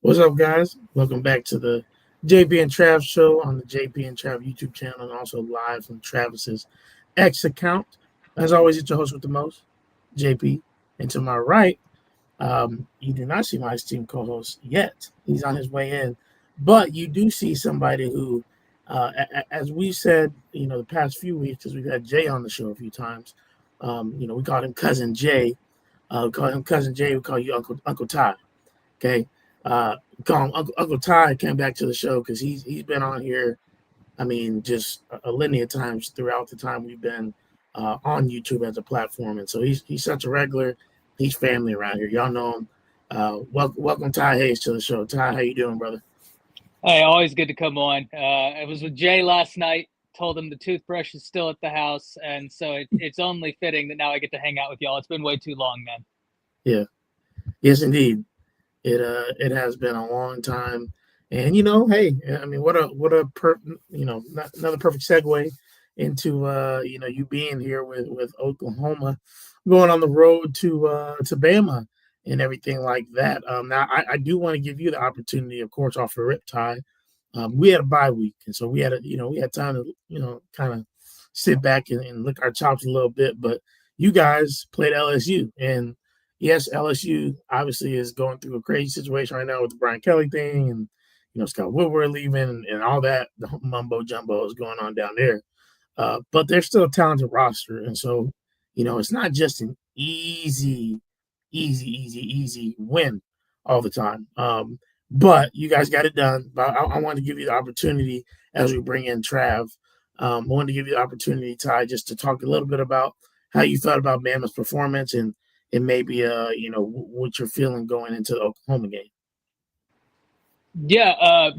What's up, guys? Welcome back to the JP and Trav show on the JP and Trav YouTube channel and also live from Travis's X account. As always, it's your host with the most, JP. And to my right, you do not see my esteemed co-host yet. He's on his way in. But you do see somebody who, as we said, the past few weeks, because we've had Jay on the show a few times, we called him Cousin Jay. We call him Cousin Jay. We call you Uncle Ty. Okay. Call him Uncle Ty came back to the show because he's been on here. I mean, just a litany of times throughout the time we've been on YouTube as a platform, and so he's such a regular. He's family around here. Y'all know him. Welcome Ty Hayes to the show. Ty, how you doing, brother? Hey, always good to come on. I was with Jay last night. Told him the toothbrush is still at the house, and so it's only fitting that now I get to hang out with y'all. It's been way too long, man. Yeah, yes, indeed. It has been a long time, and hey, I mean, another perfect segue into you being here with Oklahoma, going on the road to Bama and everything like that. Now I do want to give you the opportunity, of course, off the rip tie. We had a bye week, and so we had time to kind of sit back and lick our chops a little bit, but you guys played LSU and yes, LSU obviously is going through a crazy situation right now with the Brian Kelly thing and Scott Woodward leaving and all that the mumbo jumbo is going on down there. But they're still a talented roster, and so it's not just an easy win all the time. But you guys got it done. But I wanted to give you the opportunity as we bring in Trav. I wanted to give you the opportunity, Ty, just to talk a little bit about how you felt about Bama's performance and maybe what you're feeling going into the Oklahoma game. Yeah,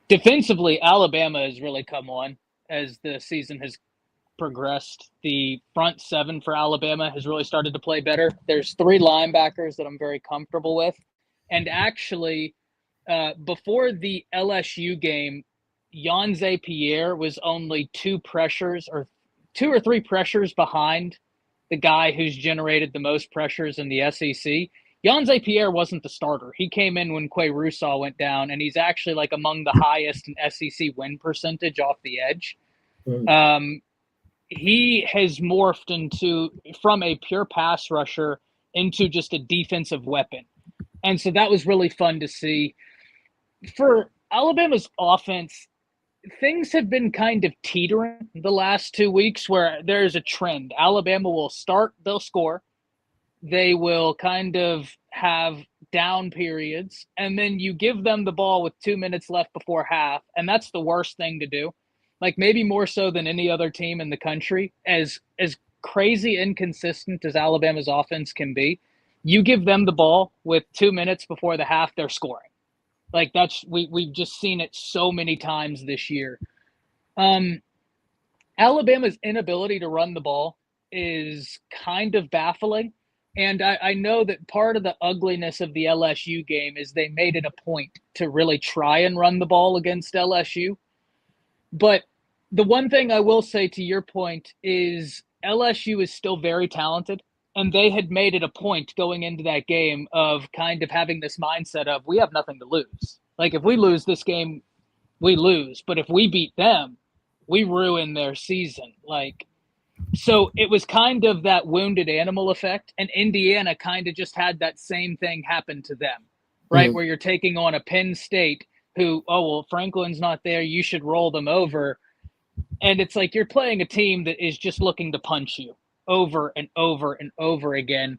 defensively, Alabama has really come on as the season has progressed. The front seven for Alabama has really started to play better. There's three linebackers that I'm very comfortable with. And actually, before the LSU game, Yanze Pierre was only two or three pressures behind the guy who's generated the most pressures in the SEC. Yanze Pierre wasn't the starter. He came in when Quay Russaw went down, and he's actually like among the highest in SEC win percentage off the edge. He has morphed from a pure pass rusher into just a defensive weapon. And so that was really fun to see. For Alabama's offense, things have been kind of teetering the last 2 weeks where there's a trend. Alabama will start, they'll score. They will kind of have down periods, and then you give them the ball with 2 minutes left before half, and that's the worst thing to do. Like maybe more so than any other team in the country, as crazy inconsistent as Alabama's offense can be, you give them the ball with 2 minutes before the half, they're scoring. Like we've just seen it so many times this year. Alabama's inability to run the ball is kind of baffling. And I know that part of the ugliness of the LSU game is they made it a point to really try and run the ball against LSU. But the one thing I will say to your point is LSU is still very talented. And they had made it a point going into that game of kind of having this mindset of we have nothing to lose. Like if we lose this game, we lose. But if we beat them, we ruin their season. So it was kind of that wounded animal effect. And Indiana kind of just had that same thing happen to them, right? Where you're taking on a Penn State who, oh, well, Franklin's not there. You should roll them over. And it's like you're playing a team that is just looking to punch you over and over and over again.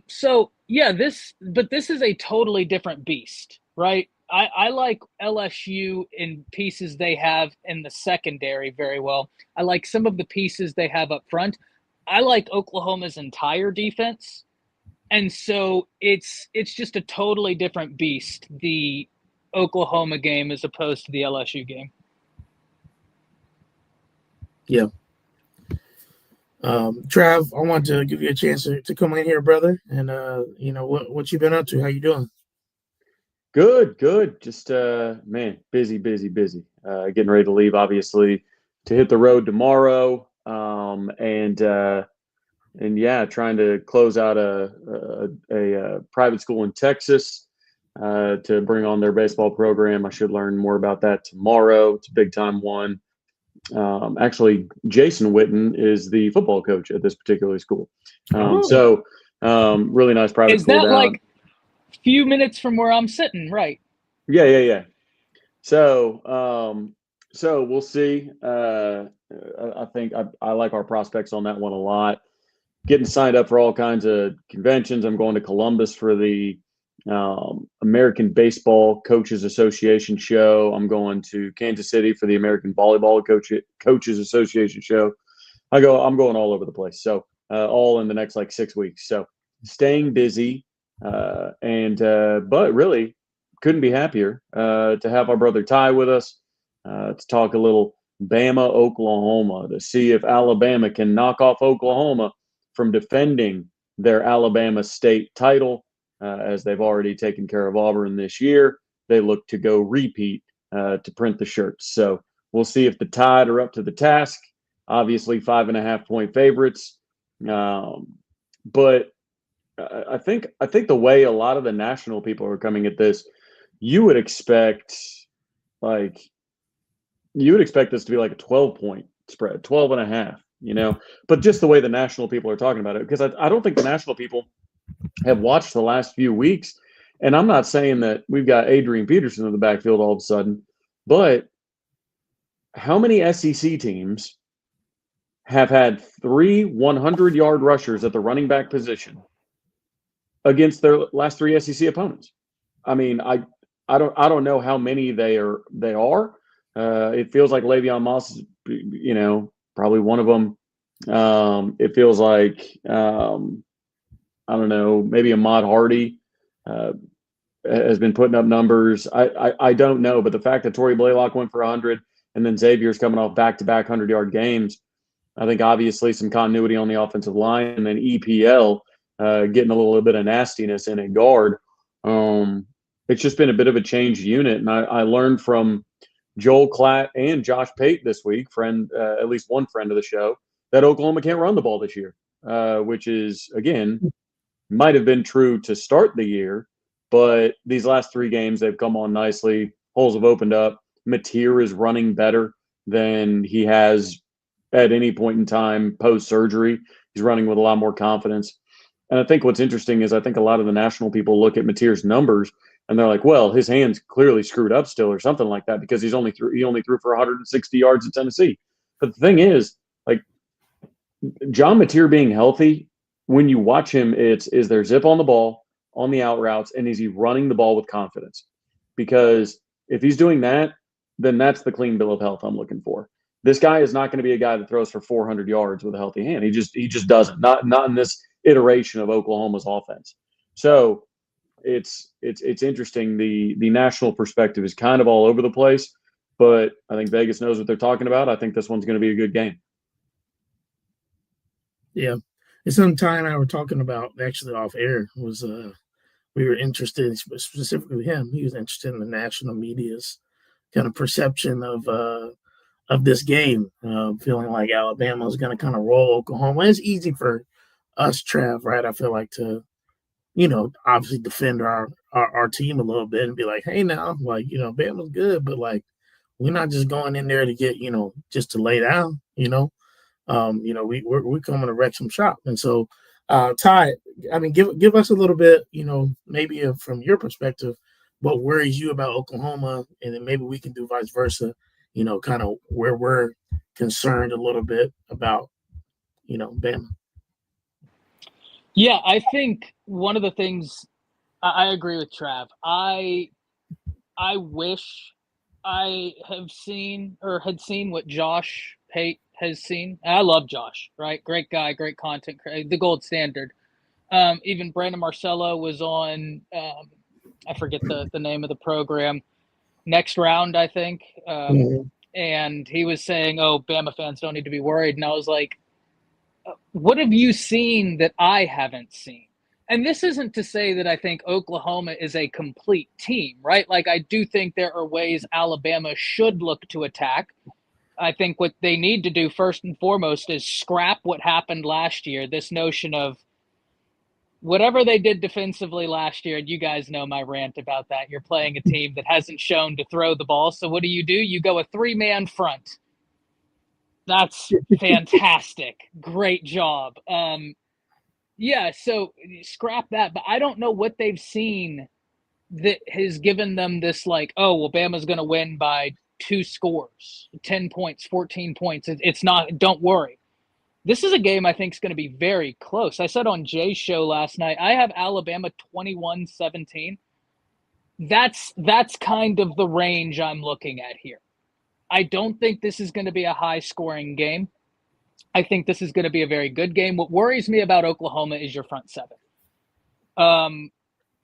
So yeah, this is a totally different beast, right? I like LSU in pieces they have in the secondary very well. I like some of the pieces they have up front. I like Oklahoma's entire defense. And so it's just a totally different beast, the Oklahoma game as opposed to the LSU game. Yeah. Trav, I want to give you a chance to come in here, brother, and what you been up to? How you doing? Good. Just man, busy. Getting ready to leave, obviously, to hit the road tomorrow. And yeah, trying to close out a private school in Texas. to bring on their baseball program. I should learn more about that tomorrow. It's a big time one. Actually, Jason Witten is the football coach at this particular school. Really nice private Is school that down. like a few minutes from where I'm sitting? Right. Yeah. So we'll see. I think I like our prospects on that one a lot. Getting signed up for all kinds of conventions. I'm going to Columbus for the American Baseball Coaches Association show. I'm going to Kansas City for the American Volleyball Coaches Association show. I'm going all over the place. So all in the next like 6 weeks. So staying busy, but really couldn't be happier to have our brother Ty with us to talk a little Bama, Oklahoma, to see if Alabama can knock off Oklahoma from defending their Alabama state title, as they've already taken care of Auburn this year. They look to go repeat to print the shirts. So we'll see if the Tide are up to the task. Obviously, 5.5-point favorites, but I think the way a lot of the national people are coming at this, you would expect this to be like a 12-point spread, 12.5. But just the way the national people are talking about it, because I don't think the national people have watched the last few weeks. And I'm not saying that we've got Adrian Peterson in the backfield all of a sudden, but how many SEC teams have had 3 100-yard rushers at the running back position against their last 3 SEC opponents? I mean, I don't know how many they are. It feels like Le'Veon Moss is, probably one of them. It feels like I don't know, maybe Ahmad Hardy has been putting up numbers. I don't know, but the fact that Torrey Blaylock went for 100 and then Xavier's coming off back-to-back 100-yard games, I think obviously some continuity on the offensive line, and then EPL getting a little bit of nastiness in at guard. It's just been a bit of a changed unit, and I learned from Joel Klatt and Josh Pate this week, at least one friend of the show, that Oklahoma can't run the ball this year, which is, again, might have been true to start the year, but these last 3 games, they've come on nicely. Holes have opened up. Mateer is running better than he has at any point in time post-surgery. He's running with a lot more confidence. And I think what's interesting is I think a lot of the national people look at Mateer's numbers and they're like, well, his hand's clearly screwed up still or something like that because he only threw for 160 yards at Tennessee. But the thing is, like, John Mateer being healthy, when you watch him, is there zip on the ball, on the out routes, and is he running the ball with confidence? Because if he's doing that, then that's the clean bill of health I'm looking for. This guy is not going to be a guy that throws for 400 yards with a healthy hand. He just doesn't. Not in this iteration of Oklahoma's offense. So it's interesting. The national perspective is kind of all over the place, but I think Vegas knows what they're talking about. I think this one's going to be a good game. Yeah. And some time I were talking about actually off air was we were interested, specifically him. He was interested in the national media's kind of perception of this game, feeling like Alabama is going to kind of roll Oklahoma. It's easy for us, Trav, right? I feel like to, obviously defend our team a little bit and be like, hey, now, like, Bama's good, but like, we're not just going in there to get, just to lay down, we're coming to wreck some shop. And so, Ty, I mean, give us a little bit, maybe from your perspective, what worries you about Oklahoma, and then maybe we can do vice versa, kind of where we're concerned a little bit about, Bama. Yeah, I think one of the things I agree with Trav. I wish I have seen or had seen what Josh Pate has seen. I love Josh, right? Great guy, great content, the gold standard. Even Brandon Marcello was on, I forget the name of the program, Next Round, I think. And he was saying, oh, Bama fans don't need to be worried. And I was like, what have you seen that I haven't seen? And this isn't to say that I think Oklahoma is a complete team, right? Like, I do think there are ways Alabama should look to attack. I think what they need to do first and foremost is scrap what happened last year, this notion of whatever they did defensively last year, and you guys know my rant about that. You're playing a team that hasn't shown to throw the ball. So what do? You go a 3-man front. That's fantastic. Great job. Yeah, so scrap that. But I don't know what they've seen that has given them this like, oh, well, Bama's going to win by 2 scores, 10 points, 14 points. It's not, don't worry. This is a game I think is going to be very close. I said on Jay's show last night, I have Alabama 21-17. That's kind of the range I'm looking at here. I don't think this is going to be a high-scoring game. I think this is going to be a very good game. What worries me about Oklahoma is your front seven.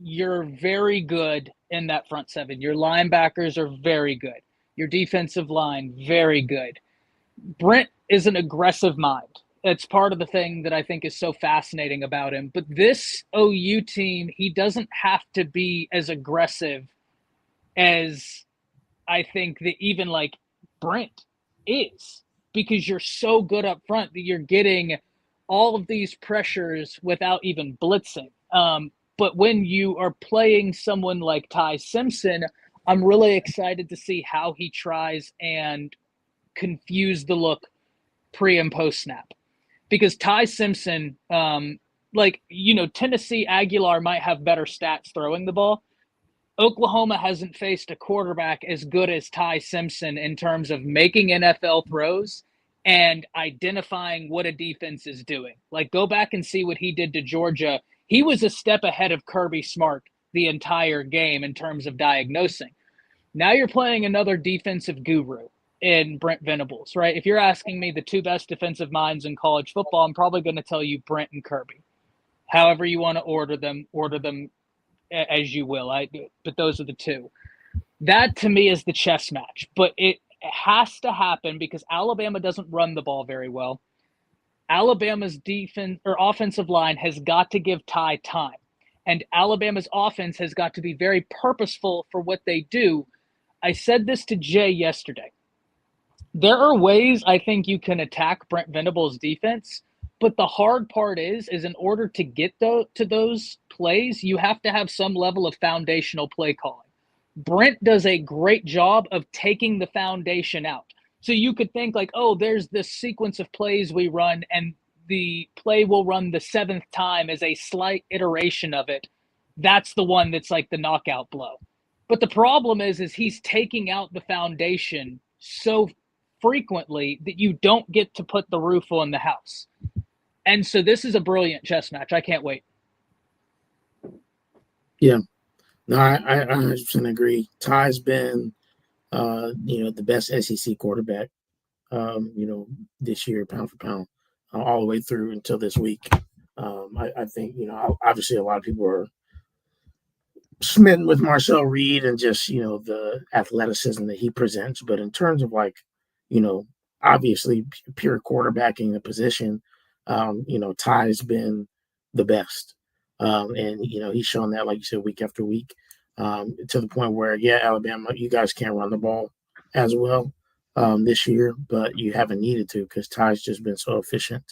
You're very good in that front seven. Your linebackers are very good. Your defensive line, very good. Brent is an aggressive mind. It's part of the thing that I think is so fascinating about him. But this OU team, he doesn't have to be as aggressive as I think that even like Brent is, because you're so good up front that you're getting all of these pressures without even blitzing. But when you are playing someone like Ty Simpson, I'm really excited to see how he tries and confuse the look pre and post snap. Because Ty Simpson, Tennessee Aguilar might have better stats throwing the ball. Oklahoma hasn't faced a quarterback as good as Ty Simpson in terms of making NFL throws and identifying what a defense is doing. Like, go back and see what he did to Georgia. He was a step ahead of Kirby Smart the entire game in terms of diagnosing. Now you're playing another defensive guru in Brent Venables, right? If you're asking me the 2 best defensive minds in college football, I'm probably going to tell you Brent and Kirby. However you want to order them as you will. But those are the 2. That to me is the chess match. But it has to happen because Alabama doesn't run the ball very well. Alabama's defense or offensive line has got to give Ty time. And Alabama's offense has got to be very purposeful for what they do. I said this to Jay yesterday. There are ways I think you can attack Brent Venables' defense, but the hard part is in order to get to those plays, you have to have some level of foundational play calling. Brent does a great job of taking the foundation out. So you could think like, oh, there's this sequence of plays we run, and the play will run the 7th time as a slight iteration of it. That's the one that's like the knockout blow. But the problem is he's taking out the foundation so frequently that you don't get to put the roof on the house. And so this is a brilliant chess match. I can't wait. Yeah. No, I 100% agree. Ty's been, the best SEC quarterback, this year, pound for pound, all the way through until this week. I think, obviously a lot of people are smitten with Marcel Reed and just, the athleticism that he presents. But in terms of obviously pure quarterbacking the position, Ty's been the best. And, he's shown that, like you said, week after week, to the point where, Alabama, you guys can't run the ball as well this year, but you haven't needed to because Ty's just been so efficient.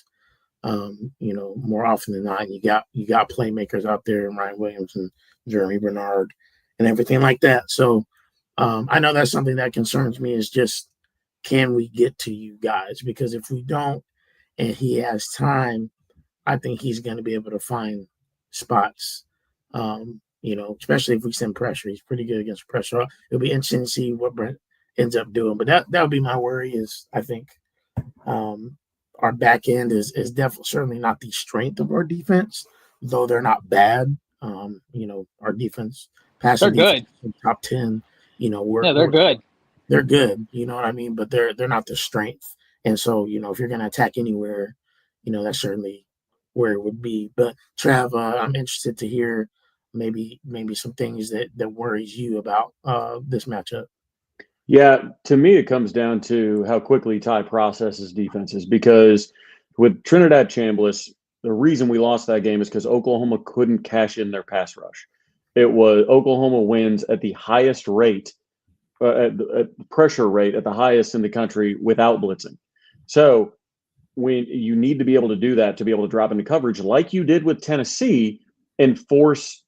More often than not, you got playmakers out there, Ryan Williams and Jeremy Bernard and everything like that. So I know that's something that concerns me is just, can we get to you guys? Because if we don't, and he has time, I think he's going to be able to find spots, especially if we send pressure. He's pretty good against pressure. It'll be interesting to see what Brent ends up doing. But that would be my worry is I think our back end is definitely certainly not the strength of our defense, though they're not bad. Our defense, passing defense, top 10, they're good. They're good, you know what I mean? But they're not the strength. And so, if you're going to attack anywhere, that's certainly where it would be. But Trav, I'm interested to hear maybe some things that worries you about this matchup. Yeah, to me, it comes down to how quickly Ty processes defenses, because with Trinidad Chambliss, the reason we lost that game is because Oklahoma couldn't cash in their pass rush. It was Oklahoma wins at the highest rate, at pressure rate at the highest in the country without blitzing. So when you need to be able to do that, to be able to drop into coverage like you did with Tennessee, and force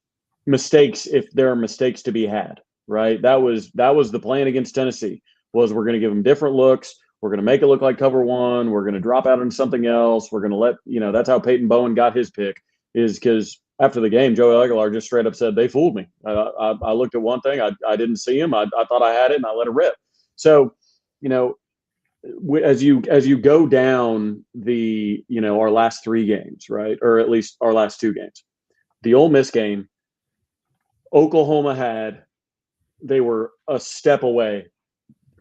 mistakes if there are mistakes to be had, right? That was the plan against Tennessee, was we're going to give them different looks. We're going to make it look like cover one. We're going to drop out into something else. We're going to let, that's how Peyton Bowen got his pick, is because after the game, Joey Aguilar just straight up said, they fooled me. I looked at one thing. I didn't see him. I thought I had it, and I let it rip. So, as you go down the, our last 3 games, right, or at least our last 2 games, the Ole Miss game, Oklahoma they were a step away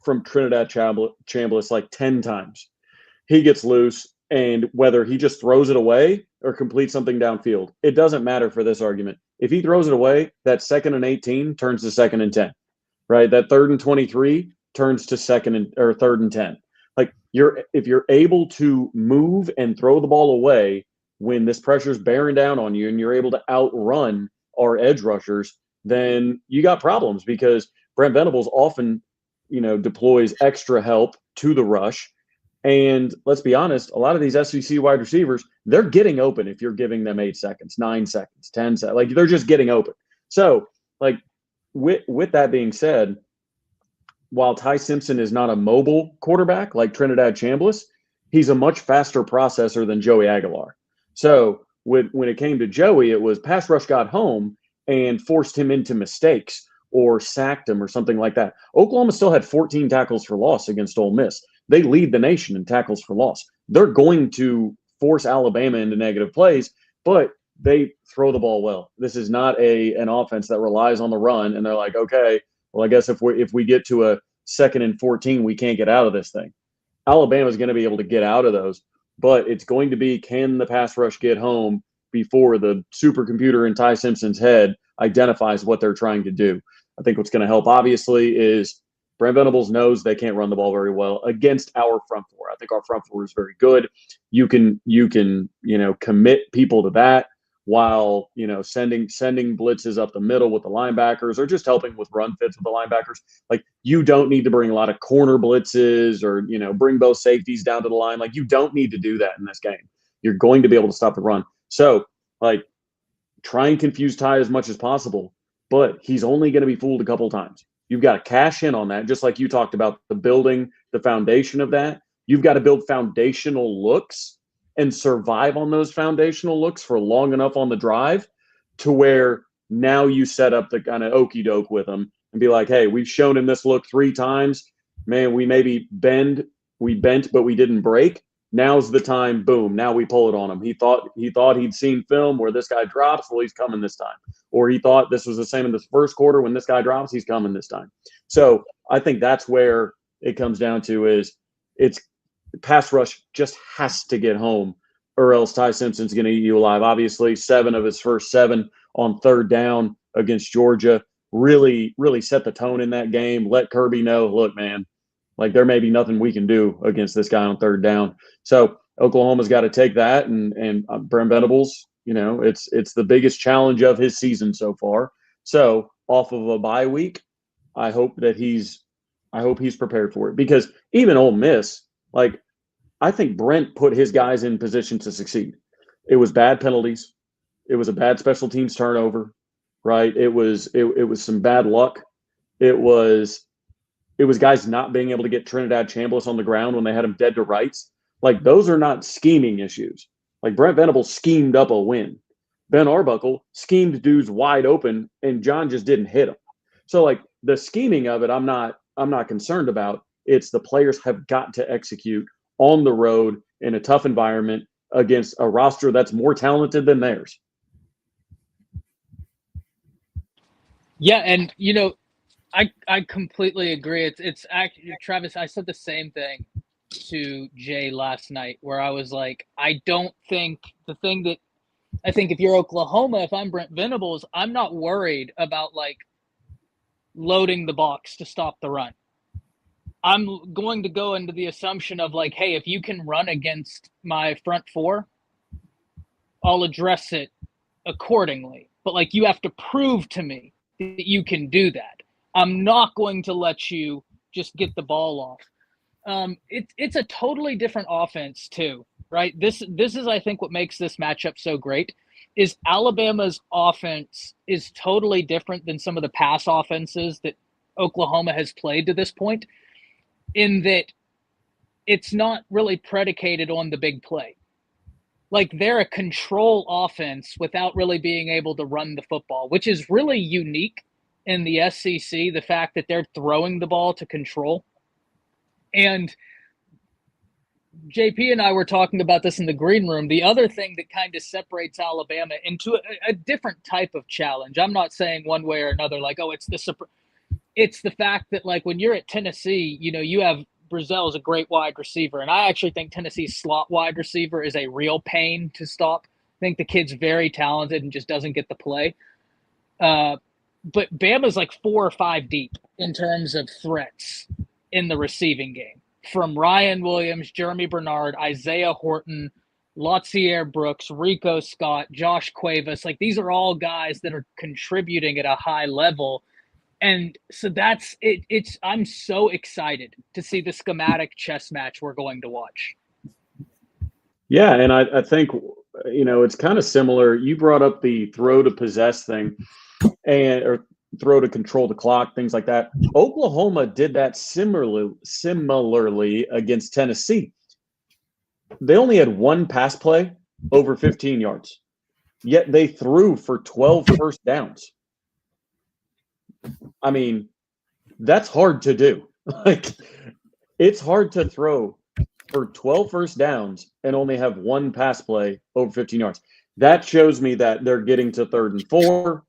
from Trinidad Chambliss like 10 times. He gets loose, and whether he just throws it away or completes something downfield, it doesn't matter for this argument. If he throws it away, that 2nd and 18 turns to 2nd and 10, right? That 3rd and 23 turns to 3rd and 10. Like, if you're able to move and throw the ball away when this pressure's bearing down on you and you're able to outrun our edge rushers, then you got problems, because Brent Venables often, deploys extra help to the rush. And let's be honest, a lot of these SEC wide receivers, they're getting open if you're giving them 8 seconds, 9 seconds, 10 seconds. Like, they're just getting open. So, like, with that being said, while Ty Simpson is not a mobile quarterback like Trinidad Chambliss, he's a much faster processor than Joey Aguilar. So when it came to Joey, it was pass rush got home and forced him into mistakes or sacked him or something like that. Oklahoma still had 14 tackles for loss against Ole Miss. They lead the nation in tackles for loss. They're going to force Alabama into negative plays, but they throw the ball well. This is not an offense that relies on the run, and they're like, okay, well, I guess if we get to a 2nd and 14, we can't get out of this thing. Alabama's going to be able to get out of those, but it's going to be, can the pass rush get home before the supercomputer in Ty Simpson's head identifies what they're trying to do? I think what's going to help, obviously, is Brent Venables knows they can't run the ball very well against our front four. I think our front four is very good. You can commit people to that while, sending blitzes up the middle with the linebackers, or just helping with run fits with the linebackers. Like, you don't need to bring a lot of corner blitzes or, bring both safeties down to the line. Like, you don't need to do that in this game. You're going to be able to stop the run. So, like, try and confuse Ty as much as possible, but he's only going to be fooled a couple times. You've got to cash in on that, just like you talked about the foundation of that. You've got to build foundational looks and survive on those foundational looks for long enough on the drive to where now you set up the kind of okey doke with them and be like, hey, we've shown him this look 3 times. Man, we maybe bent, but we didn't break. Now's the time. Boom. Now we pull it on him. He thought he'd seen film where this guy drops. Well, he's coming this time. Or he thought this was the same in the first quarter. When this guy drops, he's coming this time. So I think that's where it comes down to, is it's pass rush just has to get home, or else Ty Simpson's going to eat you alive. Obviously, 7 of his first 7 on 3rd down against Georgia really, really set the tone in that game. Let Kirby know, look, man, like, there may be nothing we can do against this guy on 3rd down. So Oklahoma's got to take that, and Brent Venables, it's the biggest challenge of his season so far. So off of a bye week, I hope he's prepared for it, because even Ole Miss, like, I think Brent put his guys in position to succeed. It was bad penalties. It was a bad special teams turnover, right? It was some bad luck. It was guys not being able to get Trinidad Chambliss on the ground when they had him dead to rights. Like, those are not scheming issues. Like, Brent Venables schemed up a win. Ben Arbuckle schemed dudes wide open, and John just didn't hit him. So, like, the scheming of it, I'm not concerned about. It's the players have got to execute on the road in a tough environment against a roster that's more talented than theirs. Yeah, and I completely agree. It's actually, Travis, I said the same thing to Jay last night, where I was like, I don't think the thing that I think, if you're Oklahoma, if I'm Brent Venables, I'm not worried about, like, loading the box to stop the run. I'm going to go into the assumption of, like, hey, if you can run against my front four, I'll address it accordingly. But, like, you have to prove to me that you can do that. I'm not going to let you just get the ball off. It's a totally different offense too, right? This is, I think, what makes this matchup so great, is Alabama's offense is totally different than some of the pass offenses that Oklahoma has played to this point, in that it's not really predicated on the big play. Like, they're a control offense without really being able to run the football, which is really unique in the SEC, the fact that they're throwing the ball to control. And JP and I were talking about this in the green room. The other thing that kind of separates Alabama into a different type of challenge. I'm not saying one way or another, like, oh, it's the fact that, like, when you're at Tennessee, you know, you have Brazil is a great wide receiver, and I actually think Tennessee's slot wide receiver is a real pain to stop. I think the kid's very talented and just doesn't get the play. But Bama's like 4 or 5 deep in terms of threats in the receiving game. From Ryan Williams, Jeremy Bernard, Isaiah Horton, Lotzier Brooks, Rico Scott, Josh Cuevas. Like, these are all guys that are contributing at a high level. And so that's it. I'm so excited to see the schematic chess match we're going to watch. Yeah, and I think, you know, it's kind of similar. You brought up the throw to possess thing, or throw to control the clock, things like that. Oklahoma did that similarly against Tennessee. They only had one pass play over 15 yards, yet they threw for 12 first downs. I mean, that's hard to do. Like, it's hard to throw for 12 first downs and only have one pass play over 15 yards. That shows me that they're getting to 3rd and 4,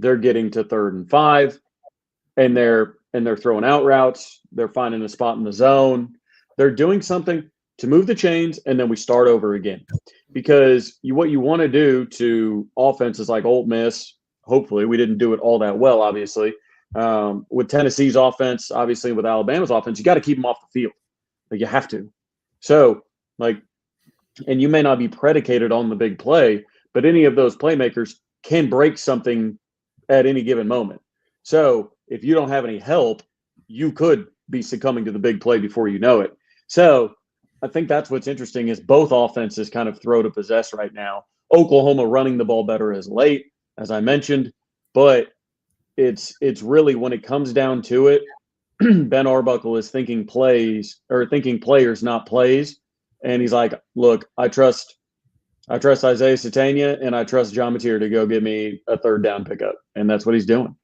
they're getting to 3rd and 5, and they're throwing out routes, they're finding a spot in the zone. They're doing something to move the chains, and then we start over again. Because what you want to do to offenses like Ole Miss, hopefully we didn't do it all that well, obviously. With Tennessee's offense, obviously with Alabama's offense, you got to keep them off the field. Like, you have to. So, like, and you may not be predicated on the big play, but any of those playmakers can break something at any given moment. So if you don't have any help, you could be succumbing to the big play before you know it. So I think that's what's interesting is both offenses kind of throw to possess right now. Oklahoma running the ball better as late, as I mentioned, but it's really, when it comes down to it, Ben Arbuckle is thinking players, not plays. And he's like, look, I trust Isaiah Satania and I trust John Mateer to go get me a 3rd down pickup. And that's what he's doing.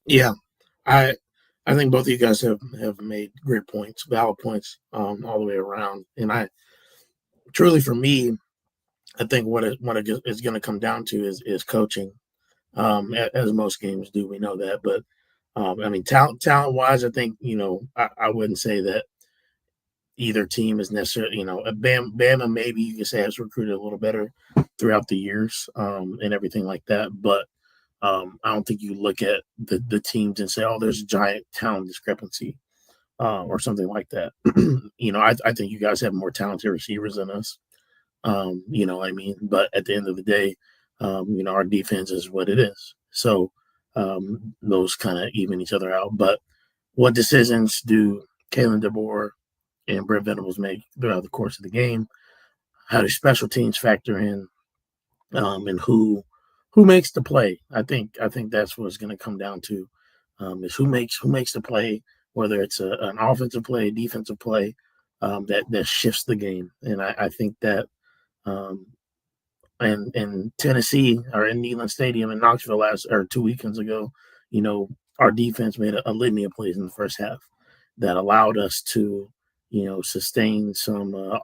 Yeah. I think both of you guys have made great points, valid points, all the way around. And I truly, for me, I think what it is going to come down to is coaching. As most games do, we know that. But I mean, talent wise, I think, you know, I wouldn't say that either team is necessarily, you know, Bama maybe you can say has recruited a little better throughout the years and everything like that. But I don't think you look at the teams and say, oh, there's a giant talent discrepancy or something like that. You know, I think you guys have more talented receivers than us. You know what I mean? But at the end of the day, you know, our defense is what it is. So those kind of even each other out. But what decisions do Kalen DeBoer and Brent Venables make throughout the course of the game? How do special teams factor in? And who makes the play? I think that's what it's going to come down to. Is who makes the play, whether it's an offensive play, defensive play, that shifts the game. And I think that and in Tennessee or in Neyland Stadium in Knoxville 2 weekends ago, you know, our defense made a litany of plays in the first half that allowed us to, you know, sustain some.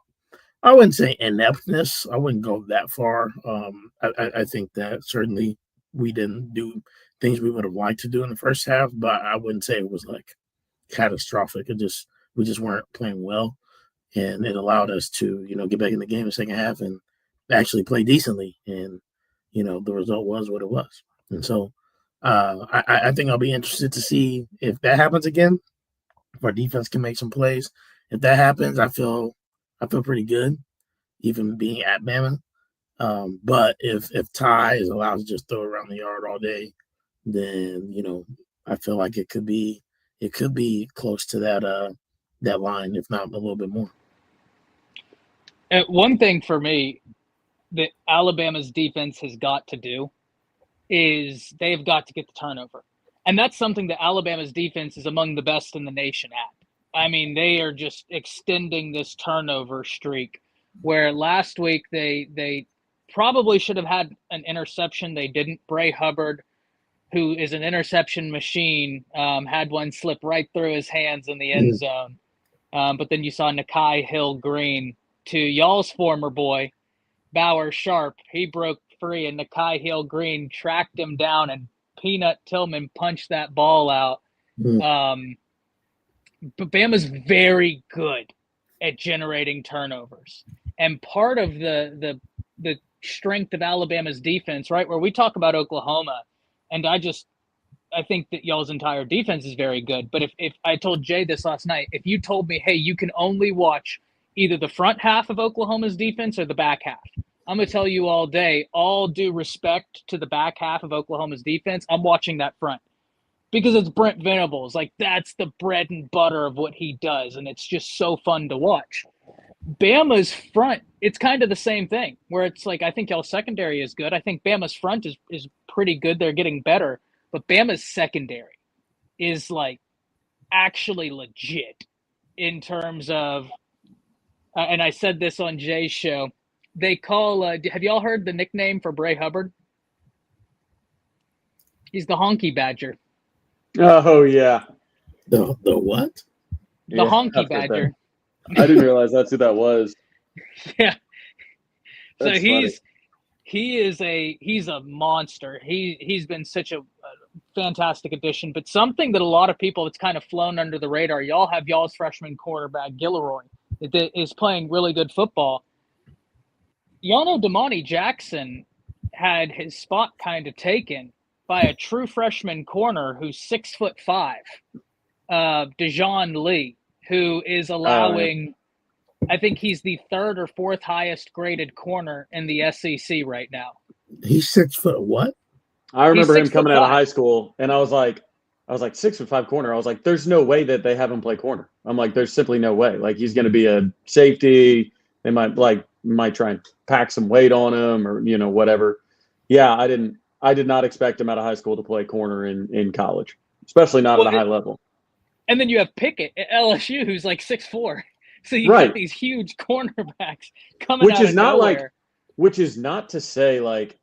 I wouldn't say ineptness. I wouldn't go that far. I think that certainly we didn't do things we would have liked to do in the first half, but I wouldn't say it was like catastrophic. We just weren't playing well, and it allowed us to, you know, get back in the game in the second half and actually play decently. And, you know, the result was what it was. And so I think I'll be interested to see if that happens again, if our defense can make some plays. If that happens, I feel pretty good, even being at Bama. But if Ty is allowed to just throw around the yard all day, then, you know, I feel like it could be close to that line, if not a little bit more. One thing for me that Alabama's defense has got to do is they've got to get the turnover. And that's something that Alabama's defense is among the best in the nation at. I mean, they are just extending this turnover streak where last week they probably should have had an interception. They didn't. Bray Hubbard, who is an interception machine, had one slip right through his hands in the end zone. But then you saw Nakai Hill-Green, to y'all's former boy, Bauer Sharp. He broke free, and Nakai Hill-Green tracked him down, and Peanut Tillman punched that ball out. But Bama's very good at generating turnovers. And part of the strength of Alabama's defense, right, where we talk about Oklahoma, and I think that y'all's entire defense is very good. But if I told Jay this last night, if you told me, hey, you can only watch either the front half of Oklahoma's defense or the back half, I'm going to tell you all day, all due respect to the back half of Oklahoma's defense, I'm watching that front. Because it's Brent Venables. Like, that's the bread and butter of what he does, and it's just so fun to watch. Bama's front, it's kind of the same thing, where it's like, I think y'all's secondary is good. I think Bama's front is pretty good. They're getting better. But Bama's secondary is, like, actually legit in terms of and I said this on Jay's show, they call have y'all heard the nickname for Bray Hubbard? He's the Honky Badger. Oh, yeah. The what? The Honky Badger. I didn't realize that's who that was. Yeah. That's so he's a monster. He's been such a fantastic addition, but something that a lot of people, it's kind of flown under the radar. Y'all have y'all's freshman quarterback Gilroy that is playing really good football. Y'all know Damani Jackson had his spot kind of taken by a true freshman corner who's 6'5", Dejon Lee, who is allowing, I think he's the third or fourth highest graded corner in the SEC right now. He's 6 foot what? I remember him coming out of high school, and I was like 6'5" corner. I was like, there's no way that they have him play corner. I'm like, there's simply no way. Like, he's going to be a safety. They might try and pack some weight on him or, whatever. Yeah, I did not expect him out of high school to play corner in college, especially not at a high level. And then you have Pickett at LSU, who's like 6'4". So you got these huge cornerbacks coming out of nowhere. Which is not to say, like,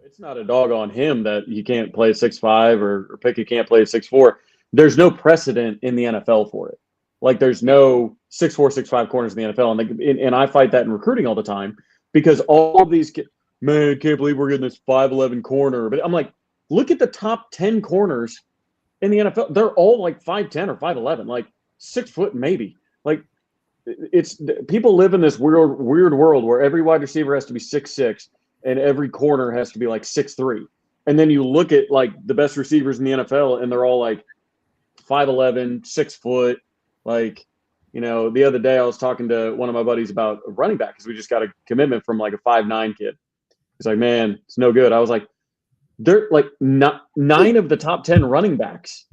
it's not a dog on him that he can't play 6'5" or Pickett can't play 6'4". There's no precedent in the NFL for it. Like, there's no 6'4", 6'5" corners in the NFL. And I fight that in recruiting all the time because all of these kids, man, I can't believe we're getting this 5'11" corner. But I'm like, look at the top 10 corners in the NFL. They're all like 5'10" or 5'11", like 6 foot maybe. Like, it's people live in this weird world where every wide receiver has to be 6'6" and every corner has to be like 6'3". And then you look at like the best receivers in the NFL and they're all like 5'11", 6 foot. Like, the other day I was talking to one of my buddies about a running back because we just got a commitment from like a 5'9" kid. He's like, man, it's no good. I was like, they're like 9 of the top 10 running backs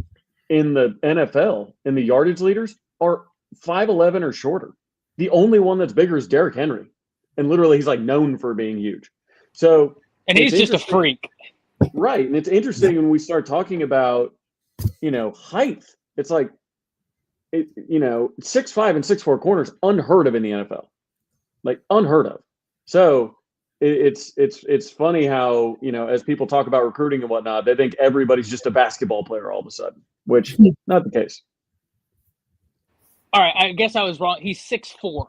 in the NFL and the yardage leaders are 5'11" or shorter. The only one that's bigger is Derrick Henry. And literally he's like known for being huge. So, and he's just a freak. Right. And it's interesting when we start talking about, height. It's like, 6'5" and 6'4" corners unheard of in the NFL. Like, unheard of. So it's funny how, as people talk about recruiting and whatnot, they think everybody's just a basketball player all of a sudden, which not the case. All right, I guess I was wrong. He's 6'4".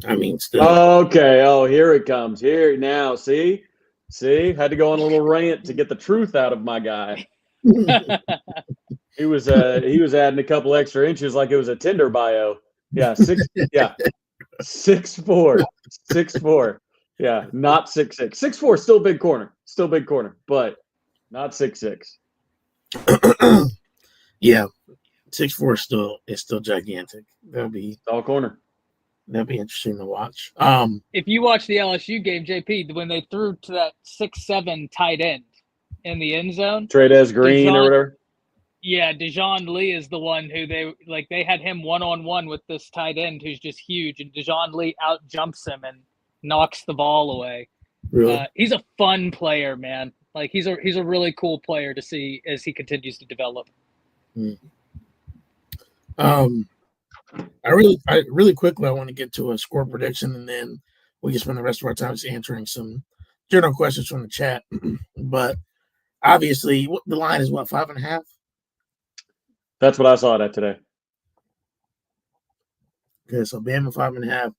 I mean, still. Okay. Oh, here it comes. Here now. See, had to go on a little rant to get the truth out of my guy. He was adding a couple extra inches like it was a Tinder bio. Yeah, 6'4", 6'4". Yeah, not 6'6". 6'4", still big corner, but not 6'6". Yeah, 6'4" is still gigantic. That'll be all corner. That'll be interesting to watch. If you watch the LSU game, JP, when they threw to that 6'7" tight end in the end zone, Trades Green or whatever. Yeah, Dejon Lee is the one who they had him one-on-one with this tight end who's just huge, and Dejon Lee out jumps him and knocks the ball away. Really? He's a fun player, man. Like he's a really cool player to see as he continues to develop. I really quickly I want to get to a score prediction, and then we can spend the rest of our time just answering some general questions from the chat. But obviously, the line is what, 5.5? That's what I saw that today. Okay, so Bama 5.5.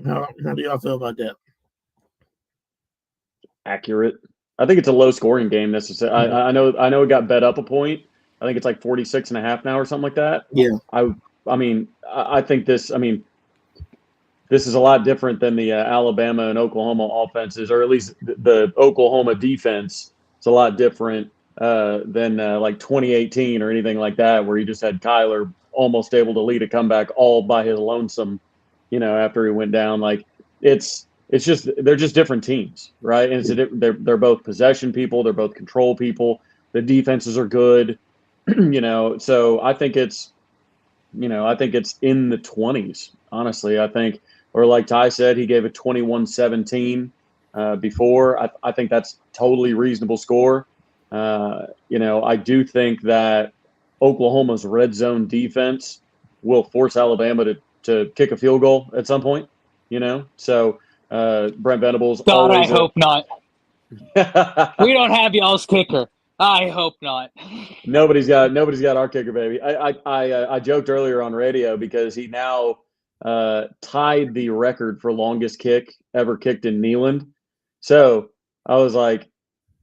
How do y'all feel about that? Accurate. I think it's a low scoring game necessarily. I know it got bet up a point. I think it's like 46.5 now or something like that. Yeah. I think this is a lot different than the Alabama and Oklahoma offenses, or at least the Oklahoma defense. It's a lot different than like 2018 or anything like that, where you just had Kyler almost able to lead a comeback all by his lonesome, after he went down. Like it's just they're just different teams, right? And they're both possession people, they're both control people. The defenses are good, So I think it's in the 20s. Honestly, I think, or like Ty said, he gave a 21-17 before. I think that's totally reasonable score. I do think that Oklahoma's red zone defense will force Alabama to kick a field goal at some point. So Brent Venables God, always. I hope not. We don't have y'all's kicker. I hope not. Nobody's got our kicker, baby. I joked earlier on radio because he now tied the record for longest kick ever kicked in Neyland. So I was like,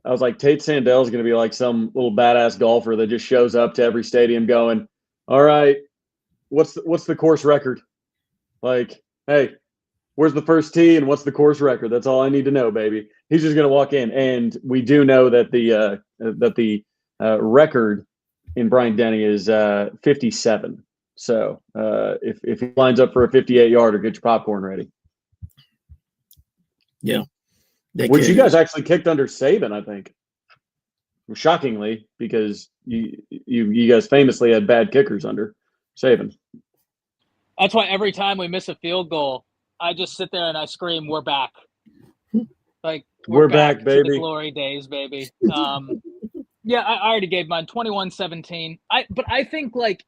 Tate Sandell is going to be like some little badass golfer that just shows up to every stadium going, all right, what's the course record? Like, hey, where's the first tee and what's the course record? That's all I need to know, baby. He's just going to walk in, and we do know that the record in Bryant-Denny is 57. So if he lines up for a 58-yarder, get your popcorn ready. Yeah. Which you guys actually kicked under Saban, I think. Shockingly, because you guys famously had bad kickers under Saban. That's why every time we miss a field goal, I just sit there and I scream, "We're back!" Like we're back, baby. To the glory days, baby. Yeah, I already gave mine 21-17. But I think like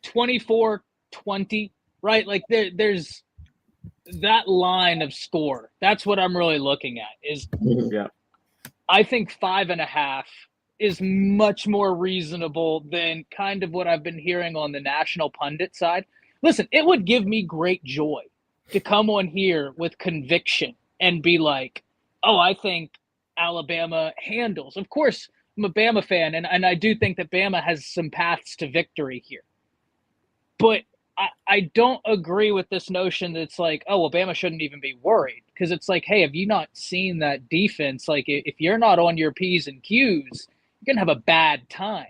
24-20, right? Like there's that line of score. That's what I'm really looking at. Yeah. I think 5.5 is much more reasonable than kind of what I've been hearing on the national pundit side. Listen, it would give me great joy to come on here with conviction and be like, oh, I think Alabama handles. Of course, I'm a Bama fan, and I do think that Bama has some paths to victory here. But I don't agree with this notion that it's like, oh, well, Bama shouldn't even be worried. Because it's like, hey, have you not seen that defense? Like, if you're not on your P's and Q's, you're going to have a bad time.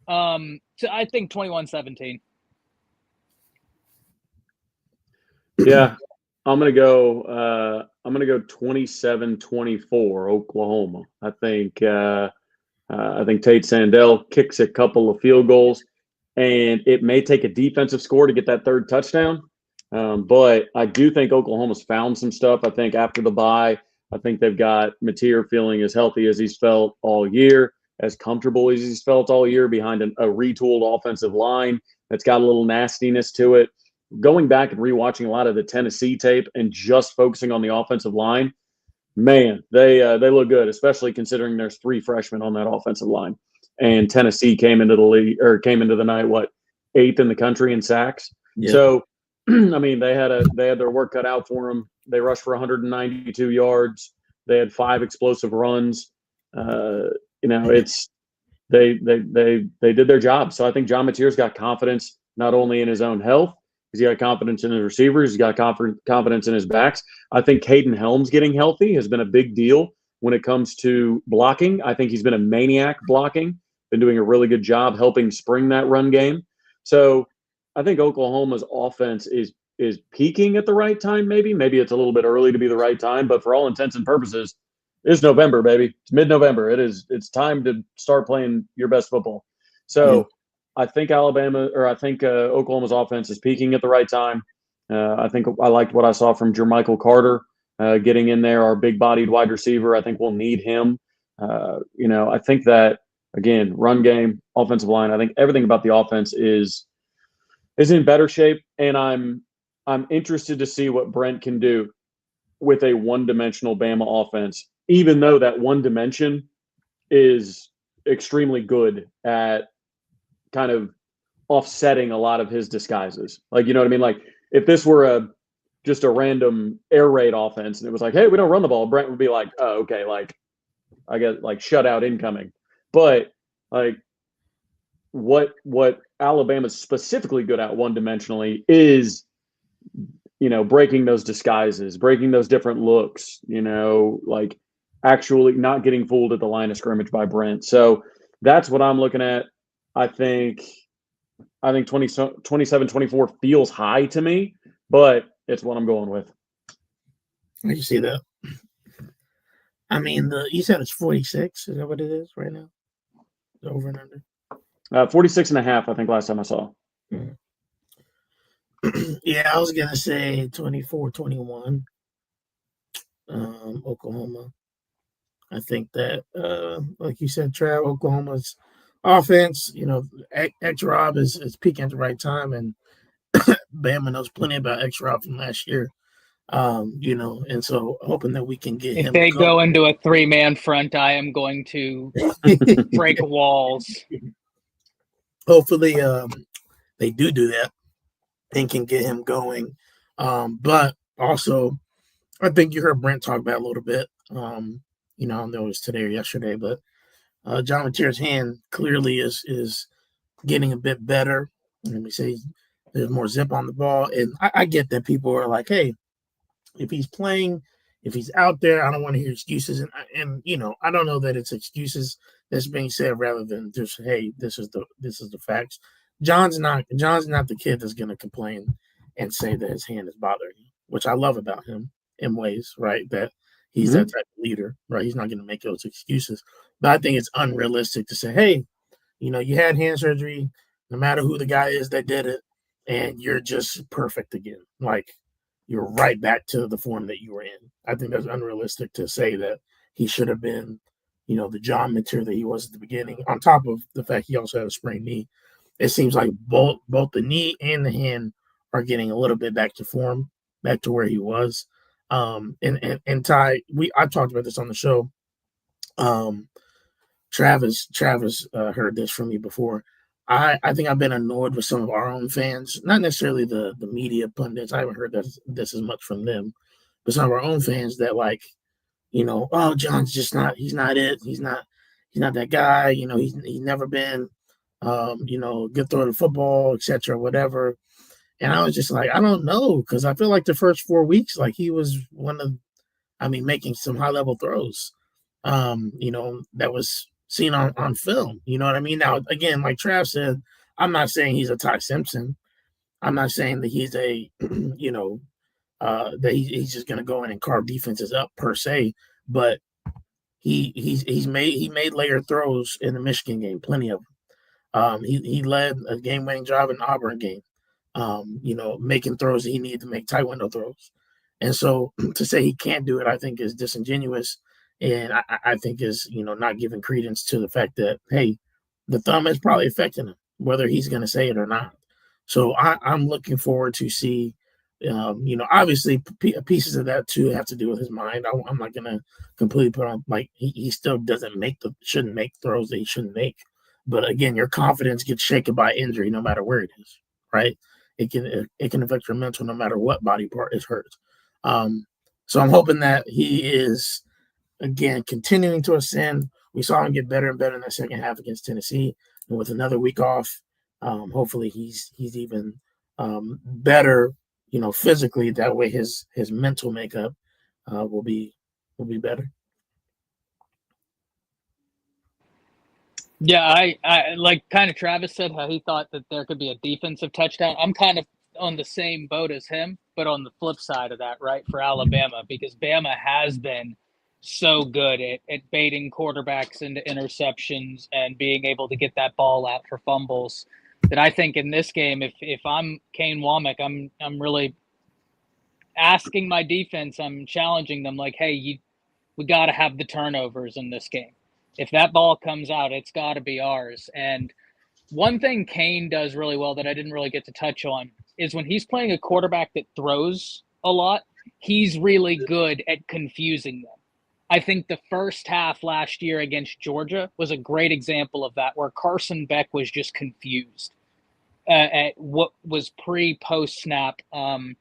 So I think 21-17. Yeah, I'm gonna go 27-24 Oklahoma. I think Tate Sandell kicks a couple of field goals, and it may take a defensive score to get that third touchdown. But I do think Oklahoma's found some stuff. I think after the bye, I think they've got Mateer feeling as healthy as he's felt all year, as comfortable as he's felt all year behind a retooled offensive line that's got a little nastiness to it. Going back and rewatching a lot of the Tennessee tape and just focusing on the offensive line, man, they look good, especially considering there's 3 freshmen on that offensive line. And Tennessee came into the night 8th in the country in sacks. Yeah. So, I mean, they had their work cut out for them. They rushed for 192 yards. They had 5 explosive runs. It's they did their job. So I think John Mateer's got confidence not only in his own health. He's got confidence in his receivers. He's got confidence in his backs. I think Caden Helms getting healthy has been a big deal when it comes to blocking. I think he's been a maniac blocking, been doing a really good job helping spring that run game. So I think Oklahoma's offense is peaking at the right time, maybe. Maybe it's a little bit early to be the right time, but for all intents and purposes, It's November, baby. It's mid-November. It's time to start playing your best football. So Yeah. I think Oklahoma's offense is peaking at the right time. I think I liked what I saw from Jermichael Carter getting in there, our big-bodied wide receiver. I think we'll need him. I think that again, run game, offensive line. I think everything about the offense is in better shape, and I'm interested to see what Brent can do with a one-dimensional Bama offense, even though that one dimension is extremely good at kind of offsetting a lot of his disguises. Like, you know what I mean? Like, if this were just a random air raid offense and it was like, hey, we don't run the ball, Brent would be like, oh, okay, like I get like shutout incoming. But like what Alabama's specifically good at one dimensionally is breaking those disguises, breaking those different looks, like actually not getting fooled at the line of scrimmage by Brent. So that's what I'm looking at. I think 27-24 feels high to me, but it's what I'm going with. I can see that. I mean, you said it's 46. Is that what it is right now? The over and under? 46.5, I think, last time I saw. Yeah, I was going to say 24-21. Oklahoma. I think that, like you said, Trav, Oklahoma's offense, X-Rob is peaking at the right time, and Bama knows plenty about X-Rob from last year. And so hoping that we can get if him. they go into a 3-man front, I am going to break walls. Hopefully, they do that and can get him going. But also, I think you heard Brent talk about it a little bit. I don't know if it was today or yesterday, but John Mateer's hand clearly is getting a bit better. Let me say there's more zip on the ball. And I get that people are like, hey, if he's playing, if he's out there, I don't want to hear excuses. And I don't know that it's excuses that's being said rather than just, hey, this is the facts. John's not the kid that's gonna complain and say that his hand is bothering him, which I love about him in ways, right? That he's that type of leader, right? He's not gonna make those excuses. But I think it's unrealistic to say, hey, you had hand surgery, no matter who the guy is that did it, and you're just perfect again. Like you're right back to the form that you were in. I think that's unrealistic to say that he should have been, the John Mateer that he was at the beginning, on top of the fact he also had a sprained knee. It seems like both the knee and the hand are getting a little bit back to form, back to where he was. And Ty, I talked about this on the show. Travis heard this from me before. I think I've been annoyed with some of our own fans, not necessarily the media pundits. I haven't heard this as much from them, but some of our own fans that like, oh, John's just not. He's not it. He's not that guy. He's never been, good throw to football, etc., whatever. And I was just like, I don't know, because I feel like the first 4 weeks, like he was making some high level throws, that was seen on film. You know what I mean? Now, again, like Trav said, I'm not saying he's a Ty Simpson. I'm not saying that he's a, that he's just going to go in and carve defenses up per se, but he made layered throws in the Michigan game, plenty of them. He led a game winning drive in the Auburn game, making throws that he needed to make tight window throws. And so to say he can't do it, I think is disingenuous. And I think is, not giving credence to the fact that, hey, the thumb is probably affecting him, whether he's going to say it or not. So I'm looking forward to see, obviously pieces of that too have to do with his mind. I'm not going to completely put on, like, he still shouldn't make throws that he shouldn't make. But again, your confidence gets shaken by injury no matter where it is, right? It can affect your mental no matter what body part is hurt. So I'm hoping that he is, again, continuing to ascend. We saw him get better and better in that second half against Tennessee. And with another week off, hopefully he's even better, physically. That way his mental makeup will be better. Yeah, I like kind of Travis said how he thought that there could be a defensive touchdown. I'm kind of on the same boat as him, but on the flip side of that, right, for Alabama, because Bama has been so good at baiting quarterbacks into interceptions and being able to get that ball out for fumbles that I think in this game, if I'm Kane Womack, I'm really asking my defense, I'm challenging them like, hey, we got to have the turnovers in this game. If that ball comes out, it's got to be ours. And one thing Kane does really well that I didn't really get to touch on is when he's playing a quarterback that throws a lot, he's really good at confusing them. I think the first half last year against Georgia was a great example of that, where Carson Beck was just confused at what was post snap. And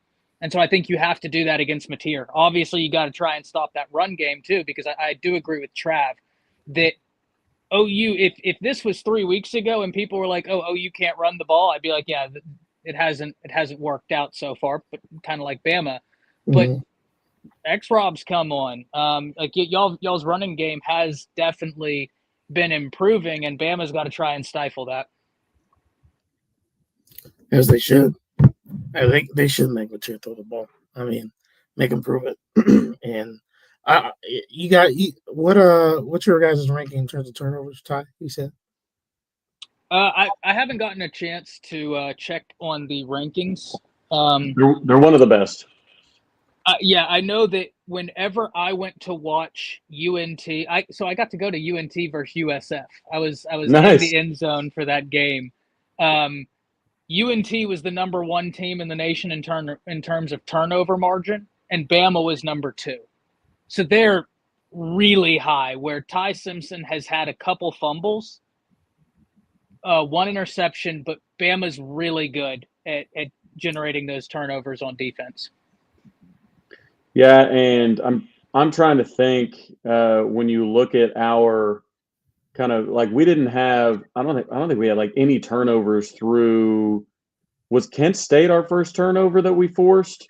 so I think you have to do that against Mateer. Obviously, you got to try and stop that run game too, because I do agree with Trav that OU, if this was 3 weeks ago and people were like, "Oh, OU can't run the ball," I'd be like, "Yeah, it hasn't worked out so far," but kind of like Bama. But X-Rob's come on. Like y'all's running game has definitely been improving, and Bama's got to try and stifle that. As they should. I think they should make Mateer throw the ball. I mean, make him prove it. And what's your guys' ranking in terms of turnovers, Ty? You said. I haven't gotten a chance to check on the rankings. They're one of the best. Yeah, I know that whenever I went to watch UNT, I got to go to UNT versus USF. I was Nice. in the end zone for that game. UNT was the number 1 team in the nation in terms of turnover margin, and Bama was number 2. So they're really high, where Ty Simpson has had a couple fumbles, 1 interception, but Bama's really good at generating those turnovers on defense. Yeah, and I'm trying to think when you look at our kind of like we didn't have I don't think we had like any turnovers through. Was Kent State our first turnover that we forced?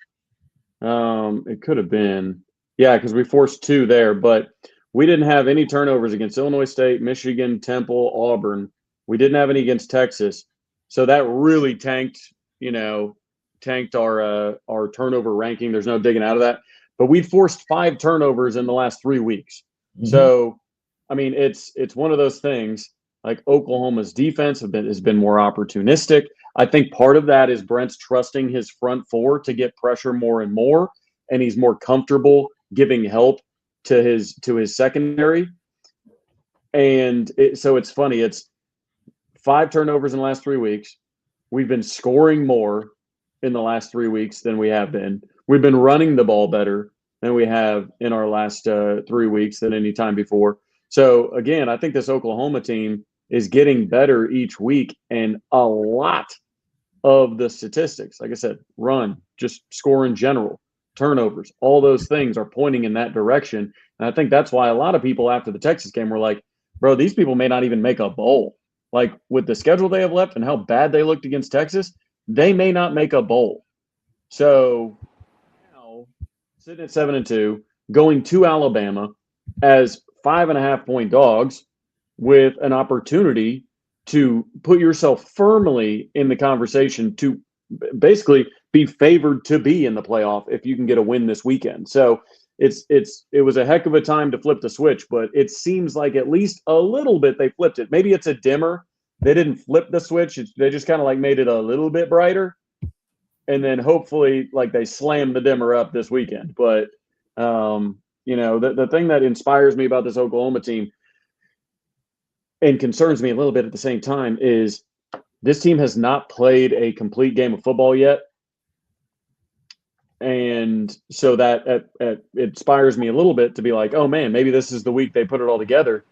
It could have been. Yeah, because we forced 2 there, but we didn't have any turnovers against Illinois State, Michigan, Temple, Auburn. We didn't have any against Texas. So that really tanked our turnover ranking. There's no digging out of that. But we forced 5 turnovers in the last 3 weeks. Mm-hmm. So, I mean, it's one of those things. Like Oklahoma's defense has been more opportunistic. I think part of that is Brent's trusting his front 4 to get pressure more and more, and he's more comfortable giving help to his secondary. And so it's funny. It's 5 turnovers in the last 3 weeks. We've been scoring more in the last 3 weeks than we have been. We've been running the ball better than we have in our last 3 weeks than any time before. So, again, I think this Oklahoma team is getting better each week, and a lot of the statistics, like I said, run, just score in general, turnovers, all those things are pointing in that direction. And I think that's why a lot of people after the Texas game were like, bro, these people may not even make a bowl. Like with the schedule they have left and how bad they looked against Texas, they may not make a bowl. So now sitting at 7-2, going to Alabama as 5.5-point dogs with an opportunity to put yourself firmly in the conversation to basically be favored to be in the playoff if you can get a win this weekend. So it was a heck of a time to flip the switch, but it seems like at least a little bit they flipped it. Maybe it's a dimmer. They didn't flip the switch. They just kind of like made it a little bit brighter. And then hopefully like they slammed the dimmer up this weekend. But, the thing that inspires me about this Oklahoma team and concerns me a little bit at the same time is this team has not played a complete game of football yet. And so that it inspires me a little bit to be like, oh man, maybe this is the week they put it all together.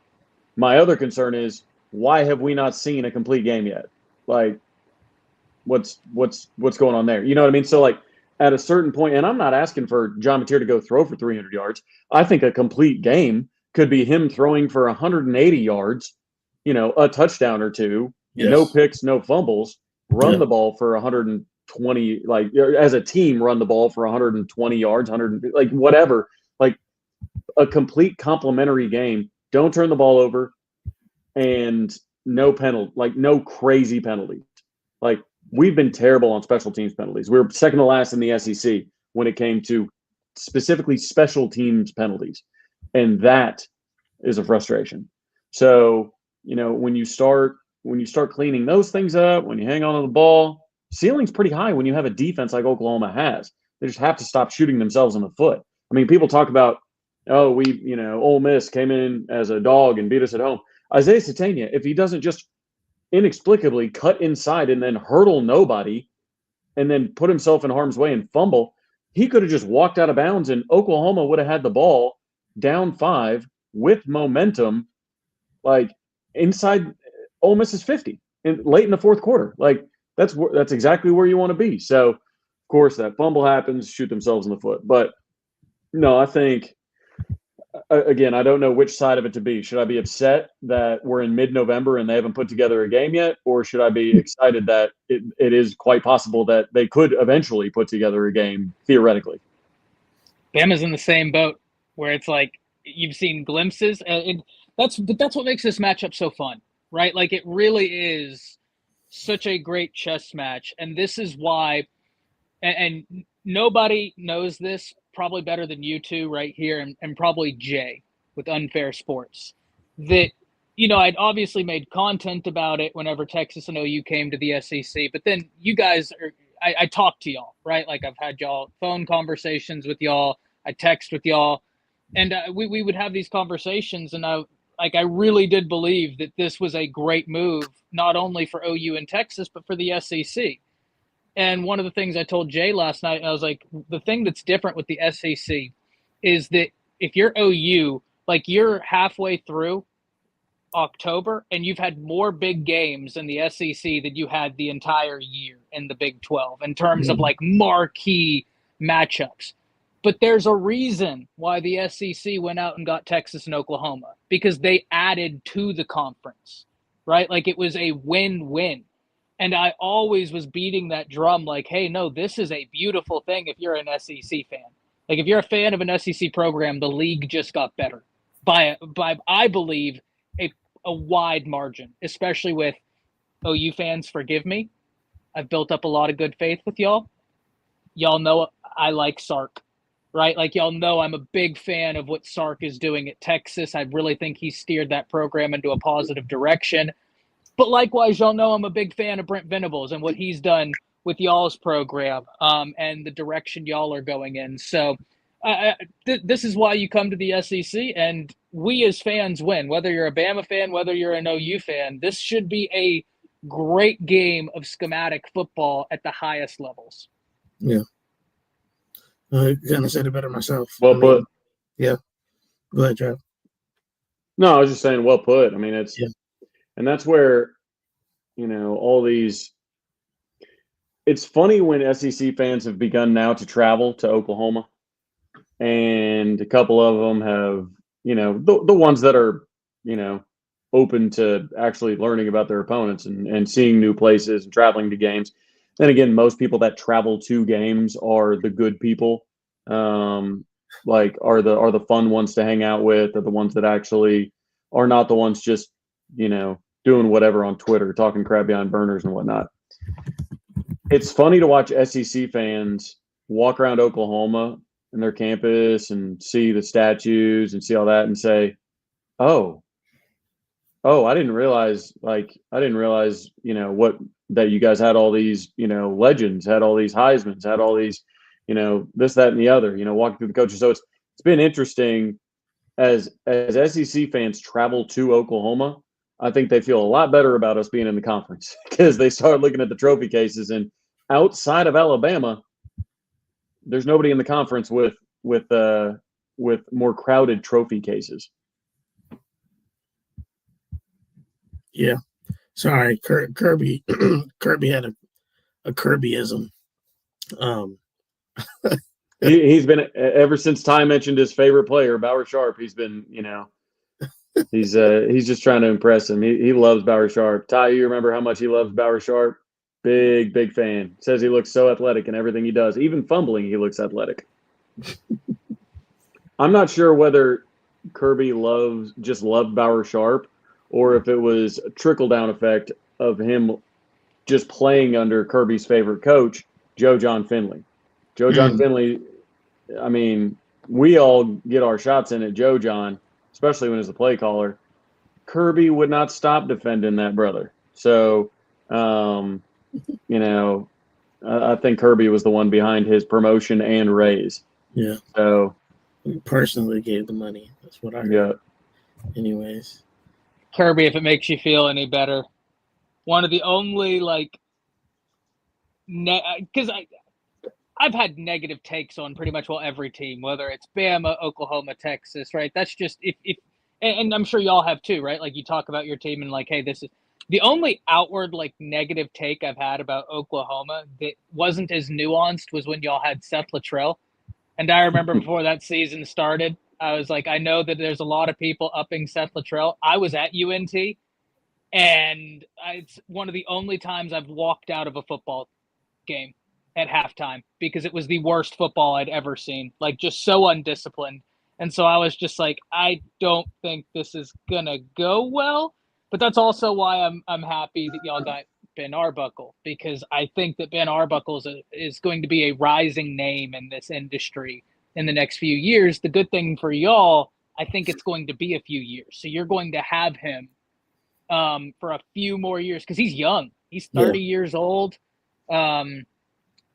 My other concern is, why have we not seen a complete game yet? Like, what's going on there? You know what I mean? So like at a certain point, and I'm not asking for John Mateer to go throw for 300 yards. I think a complete game could be him throwing for 180 yards, a touchdown or 2, yes. No picks, no fumbles, run the ball for 120, like as a team, run the ball for 120 yards, 100, like whatever, like a complete complimentary game. Don't turn the ball over, and no crazy penalties. Like we've been terrible on special teams penalties. We're second to last in the SEC when it came to specifically special teams penalties. And that is a frustration. So, when you start cleaning those things up, when you hang on to the ball, ceiling's pretty high when you have a defense like Oklahoma has. They just have to stop shooting themselves in the foot. I mean, people talk about, oh, Ole Miss came in as a dog and beat us at home. Isaiah Satania, if he doesn't just inexplicably cut inside and then hurdle nobody and then put himself in harm's way and fumble, he could have just walked out of bounds and Oklahoma would have had the ball down 5 with momentum, like inside Ole Miss's 50 and late in the fourth quarter. Like that's exactly where you want to be. So, of course, that fumble happens, shoot themselves in the foot. But no, I think, again, I don't know which side of it to be. Should I be upset that we're in mid-November and they haven't put together a game yet? Or should I be excited that it is quite possible that they could eventually put together a game, theoretically? Bama's in the same boat where it's like you've seen glimpses. And that's what makes this matchup so fun, right? Like it really is such a great chess match. And this is why, and nobody knows this probably better than you two right here, and probably Jay with Unfair Sports, that, I'd obviously made content about it whenever Texas and OU came to the SEC, but then you guys I talked to y'all, right? Like I've had y'all phone conversations with y'all, I text with y'all, and we would have these conversations, and I really did believe that this was a great move, not only for OU and Texas, but for the SEC. And one of the things I told Jay last night, I was like, the thing that's different with the SEC is that if you're OU, like you're halfway through October and you've had more big games in the SEC than you had the entire year in the Big 12 in terms of like marquee matchups. But there's a reason why the SEC went out and got Texas and Oklahoma, because they added to the conference, right? Like it was a win-win. And I always was beating that drum like, hey, no, this is a beautiful thing if you're an SEC fan. Like if you're a fan of an SEC program, the league just got better by I believe, a wide margin, especially with OU fans. Forgive me. I've built up a lot of good faith with y'all. Y'all know I like Sark, right? Like y'all know I'm a big fan of what Sark is doing at Texas. I really think he steered that program into a positive direction. But likewise, y'all know I'm a big fan of Brent Venables and what he's done with y'all's program and the direction y'all are going in. So this is why you come to the SEC, and we as fans win. Whether you're a Bama fan, whether you're an OU fan, this should be a great game of schematic football at the highest levels. Yeah. I kind of said it better myself. Well put. Yeah. Go ahead, Trav. No, I was just saying, well put. I mean, and that's where, all these. It's funny when SEC fans have begun now to travel to Oklahoma, and a couple of them have, the ones that are, open to actually learning about their opponents and seeing new places and traveling to games. Then again, most people that travel to games are the good people, like are the fun ones to hang out with, are the ones that actually are not the ones just, doing whatever on Twitter, talking crap behind burners and whatnot. It's funny to watch SEC fans walk around Oklahoma and their campus and see the statues and see all that and say, oh, I didn't realize, what, that you guys had all these, legends, had all these Heismans, had all these, this, that, and the other, walking through the coaches. So it's been interesting as SEC fans travel to Oklahoma. I think they feel a lot better about us being in the conference because they start looking at the trophy cases, and outside of Alabama, there's nobody in the conference with more crowded trophy cases. Yeah. Sorry, Kirby. Kirby had a Kirbyism. He's been, ever since Ty mentioned his favorite player, Bauer Sharp. He's been, he's just trying to impress him. He loves Bauer Sharp. Ty, you remember how much he loves Bauer Sharp? Big fan. Says he looks so athletic in everything he does. Even fumbling, he looks athletic. I'm not sure whether Kirby just loved Bauer Sharp, or if it was a trickle-down effect of him just playing under Kirby's favorite coach, Joe John Finley. Joe John Finley, I mean, we all get our shots in at Joe John, especially when he's the play caller. Kirby would not stop defending that brother. So, I think Kirby was the one behind his promotion and raise. Yeah. So, we personally gave the money. That's what I heard. Yeah. Anyways. Kirby, if it makes you feel any better, one of the only because I've had negative takes on pretty much every team, whether it's Bama, Oklahoma, Texas, right? That's just and I'm sure y'all have too, right? Like you talk about your team and hey, this is the only outward negative take I've had about Oklahoma that wasn't as nuanced was when y'all had Seth Luttrell. And I remember before that season started, I was like, I know that there's a lot of people upping Seth Luttrell. I was at UNT, and it's one of the only times I've walked out of a football game at halftime because it was the worst football I'd ever seen, just so undisciplined. And so I was just like, I don't think this is going to go well. But that's also why I'm happy that y'all got Ben Arbuckle, because I think that Ben Arbuckle is going to be a rising name in this industry in the next few years. The good thing for y'all, I think it's going to be a few years. So you're going to have him for a few more years because he's young. He's 30 years old. And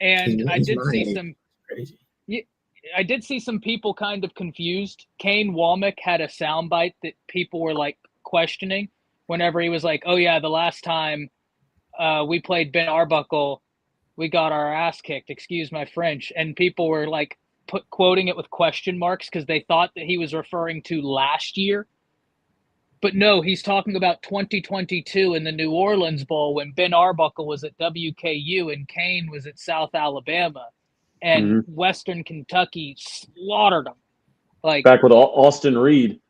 I did see some crazy. I did see some people kind of confused. Kane Walmick had a soundbite that people were questioning whenever he was like, "Oh yeah, the last time we played Ben Arbuckle, we got our ass kicked." Excuse my French. And people were quoting it with question marks because they thought that he was referring to last year. But no, he's talking about 2022 in the New Orleans Bowl when Ben Arbuckle was at WKU and Kane was at South Alabama, and Western Kentucky slaughtered them. Back with Austin Reed.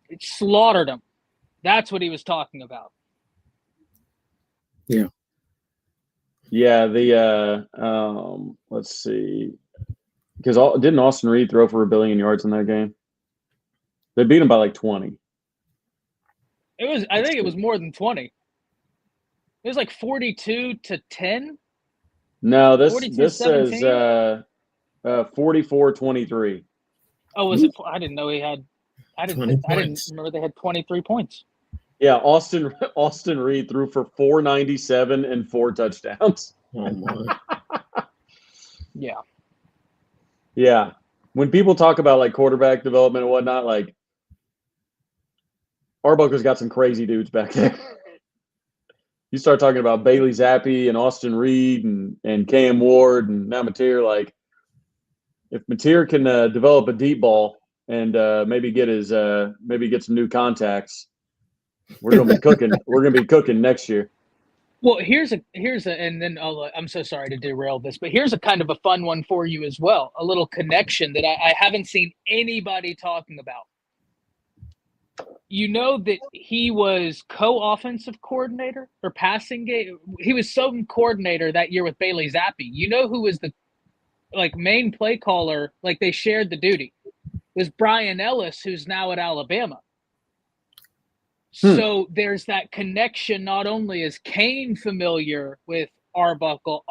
It slaughtered them. That's what he was talking about. Yeah. Yeah, let's see. Because didn't Austin Reed throw for 1 billion yards in that game? They beat him by 20. I think it was more than 20. It was 42-10. No, this says 44-23. Oh, was it? I didn't know he had. I didn't remember they had 23 points. Yeah, Austin Reed threw for 497 and 4 touchdowns. Oh my. Yeah. Yeah. When people talk about quarterback development and whatnot, Arbuckle's got some crazy dudes back there. You start talking about Bailey Zappi and Austin Reed and Cam Ward and now Mateer, if Mateer can develop a deep ball and maybe get some new contacts, we're gonna be cooking. We're gonna be cooking next year. Well, here's a, and then I'm so sorry to derail this, but here's a kind of a fun one for you as well. A little connection that I haven't seen anybody talking about. You know that he was co-offensive coordinator or passing game. He was some coordinator that year with Bailey Zappi. You know who was the main play caller? They shared the duty. It was Brian Ellis, who's now at Alabama. So there's that connection. Not only is Kane familiar with Arbuckle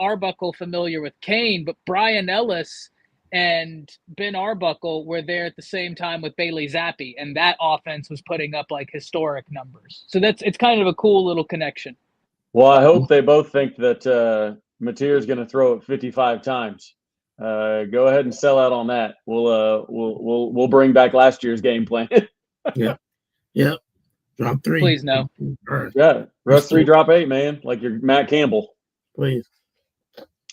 familiar with Kane, but Brian Ellis and Ben Arbuckle were there at the same time with Bailey Zappi, and that offense was putting up historic numbers. So it's kind of a cool little connection. Well, I hope they both think that Mateer is going to throw it 55 times. Go ahead and sell out on that. We'll bring back last year's game plan. Yeah. Drop 3. Please no. Yeah, Russ 3, drop 8, man. Like you're Matt Campbell. Please.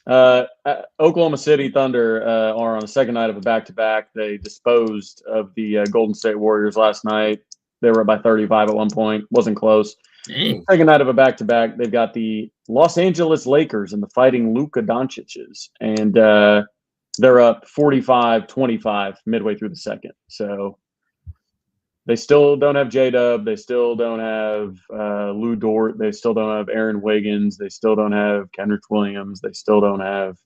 Oklahoma City Thunder are on the second night of a back-to-back. They disposed of the Golden State Warriors last night. They were up by 35 at one point. Wasn't close. Dang. Second night of a back-to-back. They've got the Los Angeles Lakers and the Fighting Luka Doncic's. And they're up 45-25 midway through the second. So they still don't have J-Dub. They still don't have Lou Dort. They still don't have Aaron Wiggins. They still don't have Kendrick Williams. They still don't have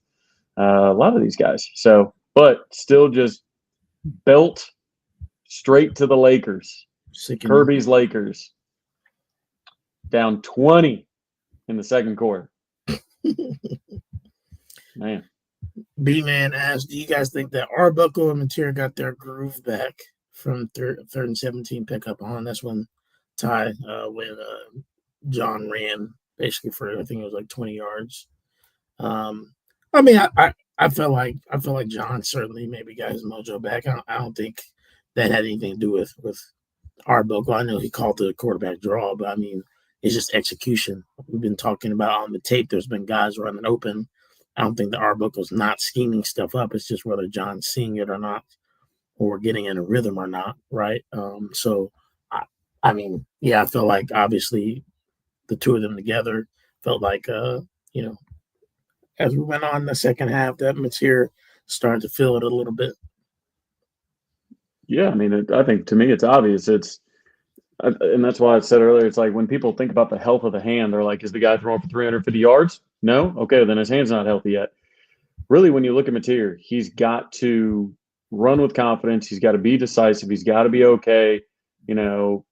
a lot of these guys. So, but still just belt straight to the Lakers. Kirby's Lakers. Down 20 in the second quarter. Man. B-Man asked, do you guys think that Arbuckle and Mateer got their groove back from third and 17 pickup on? That's when when John ran basically for, I think it was like 20 yards. I mean, I felt like John certainly maybe got his mojo back. I don't think that had anything to do with Arbuckle. I know he called the quarterback draw, but I mean, it's just execution. We've been talking about on the tape. There's been guys running open. I don't think the Arbuckle's not scheming stuff up. It's just whether John's seeing it or not, or getting in a rhythm or not, right? So, I mean, yeah, I feel like obviously the two of them together felt like, you know, as we went on in the second half, that Mateer started to feel it a little bit. Yeah, I mean, I think to me it's obvious. And that's why I said earlier, it's like when people think about the health of the hand, they're like, is the guy throwing for 350 yards? No? Okay, then his hand's not healthy yet. Really, when you look at Mateer, he's got to run with confidence. He's got to be decisive. He's got to be okay. You know,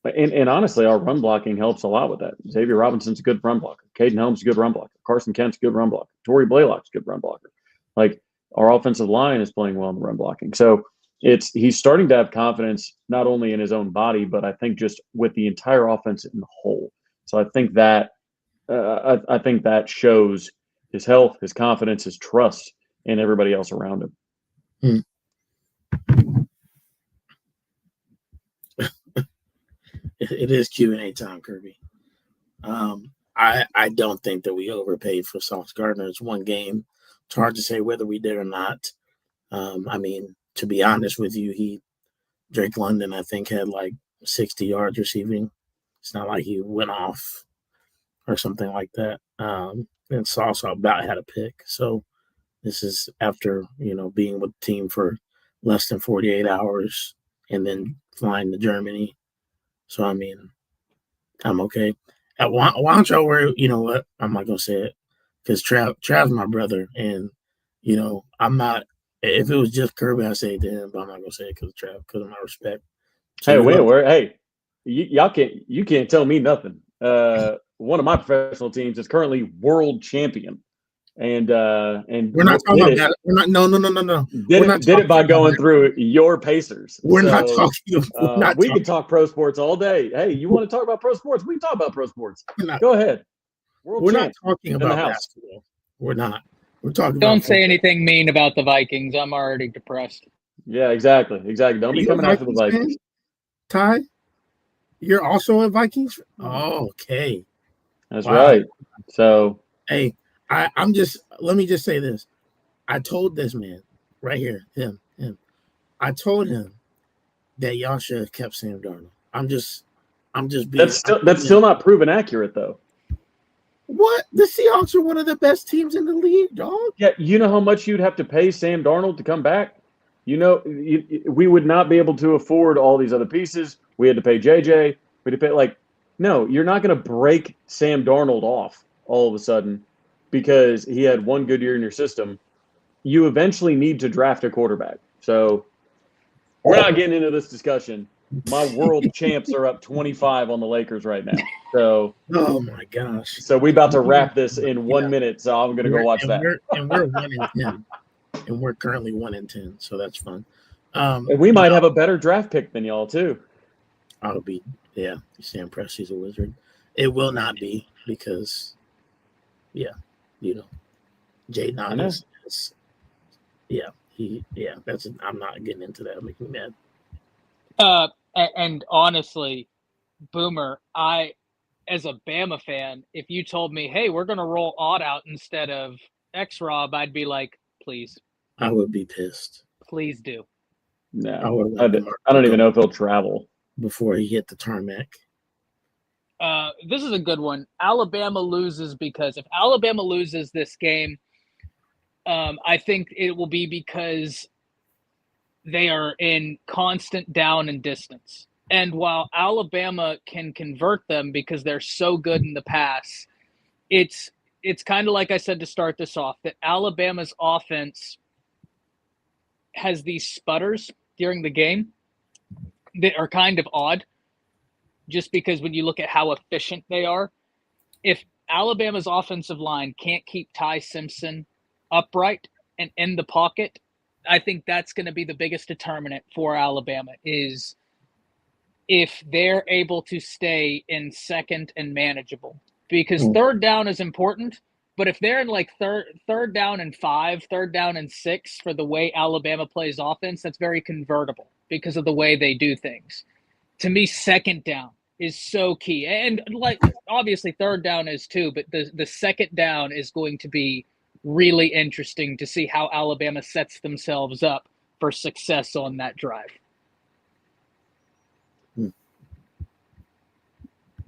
and honestly, our run blocking helps a lot with that. Xavier Robinson's a good run blocker. Caden Helms is a good run blocker. Carson Kent's a good run blocker. Torrey Blaylock's a good run blocker. Like, our offensive line is playing well in the run blocking. So he's starting to have confidence not only in his own body, but I think just with the entire offense in the whole. So I think that shows his health, his confidence, his trust in everybody else around him. It is Q&A time, Kirby. I don't think that we overpaid for Sauce Gardner. It's one game. It's hard to say whether we did or not. I mean, to be honest with you, Drake London, I think, had like 60 yards receiving. It's not like he went off or something like that. And Sauce about had a pick. So this is after, being with the team for less than 48 hours and then flying to Germany. So, I mean, I'm okay. Why don't y'all worry? You know what? I'm not going to say it because Trav's my brother. And, I'm not, if it was just Kirby, I'd say it to him, but I'm not going to say it because of Trav, because of my respect. So hey, wait, where? Hey, you can't tell me nothing. One of my professional teams is currently world champion. And we're not talking about that. We're not. No. Did it by going through your Pacers. We're not talking. We can talk pro sports all day. Hey, you want to talk about pro sports? We can talk about pro sports. Go ahead. We're not talking about basketball. We're not. We're talking. Don't say anything mean about the Vikings. I'm already depressed. Yeah, exactly. Don't be coming after the Vikings. Ty, you're also a Vikings. Oh, okay. That's right. So hey. Let me just say this. I told this man right here, him. I told him that y'all should have kept Sam Darnold. I'm just being. That's still not proven accurate though. What? The Seahawks are one of the best teams in the league, dog. Yeah, you know how much you'd have to pay Sam Darnold to come back? We would not be able to afford all these other pieces. We had to pay JJ. We had to pay no, you're not going to break Sam Darnold off all of a sudden. Because he had one good year in your system, you eventually need to draft a quarterback. So we're not getting into this discussion. My world champs are up 25 on the Lakers right now. So oh my gosh. So we about to wrap this in 1 minute. So I'm gonna go watch that. We're 1-10. And we're currently 1-10. So that's fun. And we might have a better draft pick than y'all too. I'll be Sam Presti's a wizard. It will not be because Jaden is I'm not getting into that. It'll make me mad. And honestly, Boomer, as a Bama fan, if you told me, hey, we're going to roll Odd out instead of X-Rob, I'd be like, please. I would be pissed. Please do. No, I don't even know if he'll travel before he hit the tarmac. This is a good one. Alabama loses because if Alabama loses this game, I think it will be because they are in constant down and distance. And while Alabama can convert them because they're so good in the pass, it's kind of like I said to start this off, that Alabama's offense has these sputters during the game that are kind of odd. Just because when you look at how efficient they are, if Alabama's offensive line can't keep Ty Simpson upright, and in the pocket, I think that's going to be the biggest determinant for Alabama is if they're able to stay in second and manageable. Because third down is important, but if they're in like third down and 5, third down and 6 for the way Alabama plays offense, that's very convertible because of the way they do things. To me, second down is so key. And like obviously third down is too, but the second down is going to be really interesting to see how Alabama sets themselves up for success on that drive.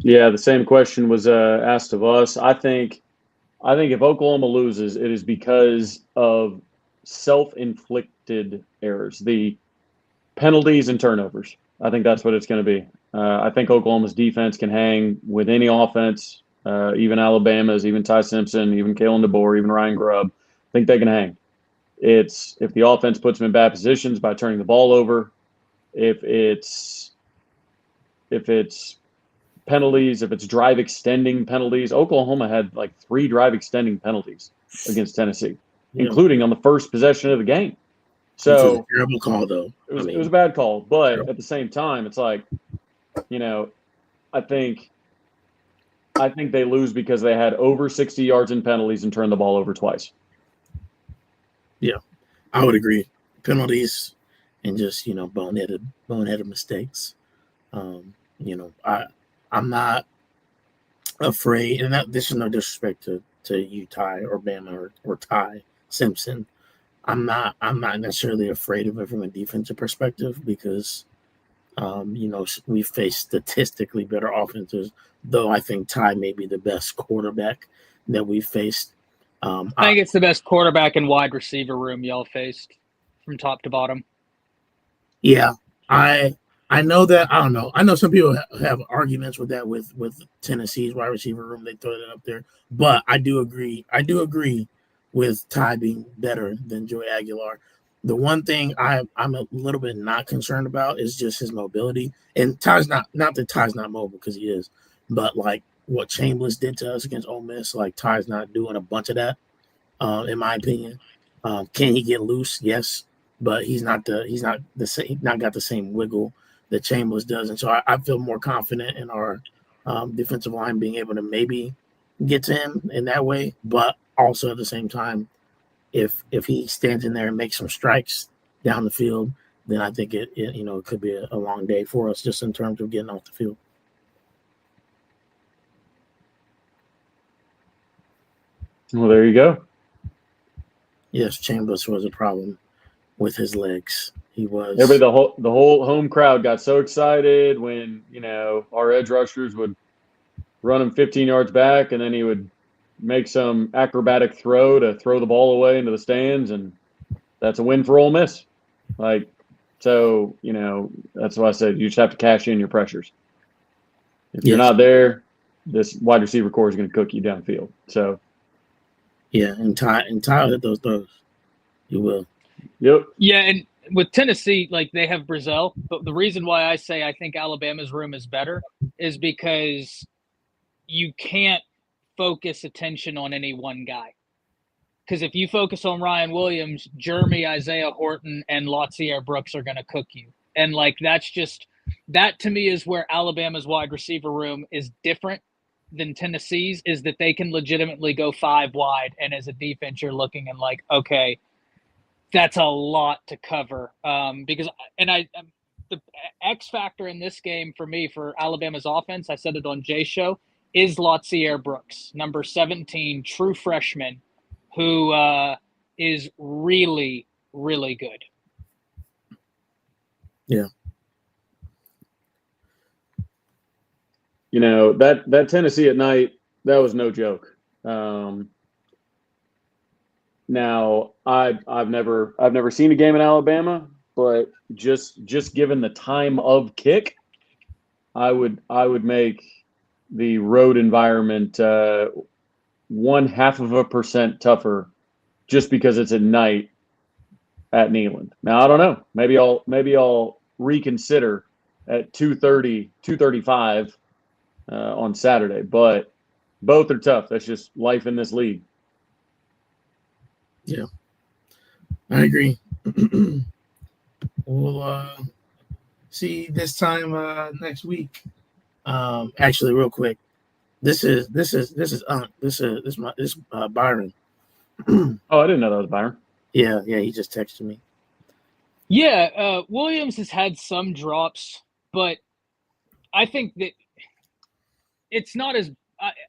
Yeah, the same question was asked of us. I think if Oklahoma loses, it is because of self-inflicted errors, the penalties and turnovers. I think that's what it's going to be. I think Oklahoma's defense can hang with any offense, even Alabama's, even Ty Simpson, even Kalen DeBoer, even Ryan Grubb. I think they can hang. It's if the offense puts them in bad positions by turning the ball over, if it's penalties, if it's drive extending penalties. Oklahoma had like 3 drive extending penalties against Tennessee, including on the first possession of the game. So it's a terrible call, though. It was a bad call, but at the same time, it's like, I think they lose because they had over 60 yards in penalties and turned the ball over twice. Yeah, I would agree. Penalties and just boneheaded mistakes. I'm not afraid, and this is no disrespect to you, Ty, or Bama, or Ty Simpson. I'm not necessarily afraid of it from a defensive perspective because, we face statistically better offenses. Though I think Ty may be the best quarterback that we've faced. I think it's the best quarterback and wide receiver room y'all faced from top to bottom. Yeah, I know that. I don't know. I know some people have arguments with that with Tennessee's wide receiver room. They throw it up there, but I do agree with Ty being better than Joey Aguilar. The one thing I'm a little bit not concerned about is just his mobility. And Ty's not that Ty's not mobile, because he is, but like what Chambliss did to us against Ole Miss, like Ty's not doing a bunch of that, in my opinion. Can he get loose? Yes, but he's not got the same wiggle that Chambliss does, and so I feel more confident in our defensive line being able to maybe get to him in that way, but also at the same time, if he stands in there and makes some strikes down the field, then I think it could be a long day for us just in terms of getting off the field. Well, there you go. Yes, Chambliss was a problem with his legs. He was. Everybody, the whole home crowd got so excited when our edge rushers would run him 15 yards back, and then he would make some acrobatic throw to throw the ball away into the stands, and that's a win for Ole Miss. So that's why I said you just have to cash in your pressures. If you're not there, this wide receiver core is going to cook you downfield. So yeah, and Ty will hit those throws. You will. Yep. Yeah, and with Tennessee, like they have Brazil, but the reason why I say I think Alabama's room is better is because you can't focus attention on any one guy. Because if you focus on Ryan Williams, Jeremy, Isaiah Horton, and Lotzier Brooks are going to cook you. And that to me is where Alabama's wide receiver room is different than Tennessee's, is that they can legitimately go 5 wide. And as a defense, you're looking and like, okay, that's a lot to cover. The X factor in this game for me, for Alabama's offense, I said it on Jay's show, is Lotzier Brooks, number 17, true freshman, who is really, really good. Yeah. That Tennessee at night, that was no joke. Now I've never seen a game in Alabama, but just given the time of kick, I would make the road environment 0.5% tougher just because it's at night at Neyland. Now I don't know. Maybe I'll reconsider at 2:30, 2:35 on Saturday, but both are tough. That's just life in this league. Yeah. I agree. We'll see you this time next week. Actually, real quick, this is Byron. Oh, I didn't know that was Byron. Yeah, he just texted me. Yeah, Williams has had some drops, but I think that it's not as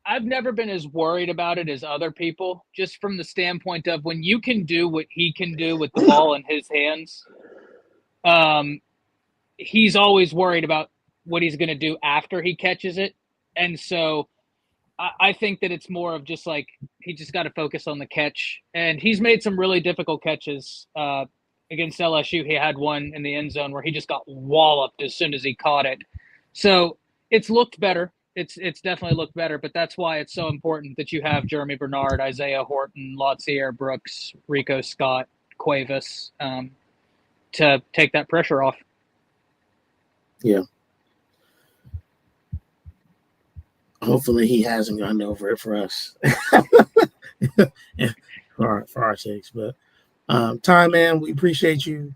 I've never been as worried about it as other people, just from the standpoint of when you can do what he can do with the ball in his hands. He's always worried about what he's going to do after he catches it, and so I think that it's more of just like he just got to focus on the catch, and he's made some really difficult catches. Against LSU, he had one in the end zone where he just got walloped as soon as he caught it. So it's looked better. It's definitely looked better, but that's why it's so important that you have Jeremy Bernard, Isaiah Horton, Lotzier Brooks, Rico Scott, Cuevas to take that pressure off. Yeah. Hopefully he hasn't gotten over it for us. for our sakes. But Ty, man, we appreciate you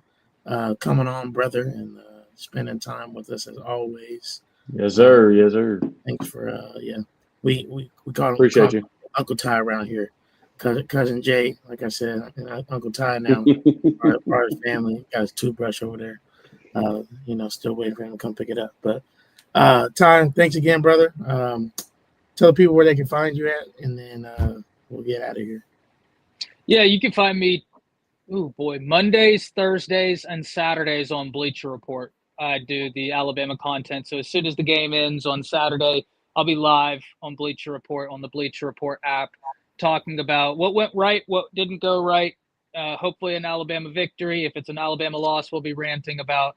coming on, brother, and spending time with us as always. Yes, sir. Yes, sir. Thanks for we call him, Appreciate you. Uncle Ty around here. Cousin Jay, like I said, Uncle Ty now, part of his family. Got his toothbrush over there. Still waiting for him to come pick it up. But Ty, thanks again, brother. Tell the people where they can find you at, and then we'll get out of here. Yeah, you can find me, Mondays, Thursdays, and Saturdays on Bleacher Report. I do the Alabama content. So as soon as the game ends on Saturday, I'll be live on Bleacher Report on the Bleacher Report app, talking about what went right, what didn't go right. Hopefully an Alabama victory. If it's an Alabama loss, we'll be ranting about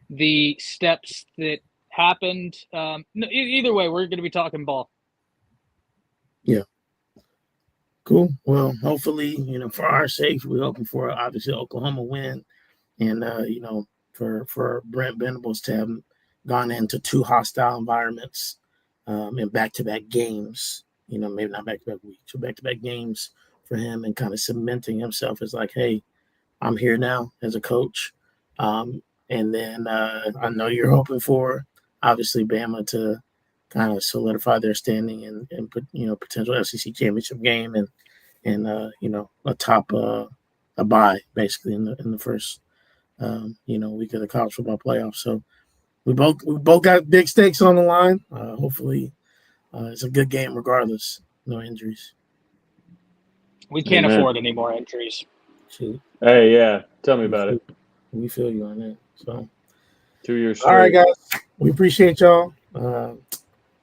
the steps that happened. Either way, we're going to be talking ball. Yeah. Cool. Well, hopefully, for our sakes, we're hoping for obviously Oklahoma win, and for Brent Venables to have gone into two hostile environments in back-to-back games. Maybe not back-to-back weeks, but back-to-back games for him, and kind of cementing himself as like, hey, I'm here now as a coach. And then I know you're hoping for obviously Bama to kind of solidify their standing and potential SEC championship game and a top a bye basically in the first week of the college football playoffs. So we both got big stakes on the line. Hopefully it's a good game regardless. No injuries. We can't afford any more injuries. Shoot. Hey, yeah. Tell me about it. We feel you on that. So 2 years straight. All right, guys. We appreciate y'all.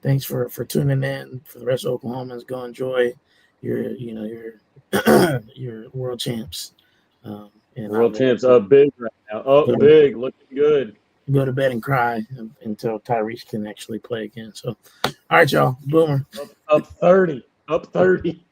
Thanks for tuning in. For the rest of Oklahomans, go enjoy your world champs. World champs up big right now. Up big, looking good. Go to bed and cry until Tyrese can actually play again. So, all right, y'all. Boomer. Up 30. Up 30.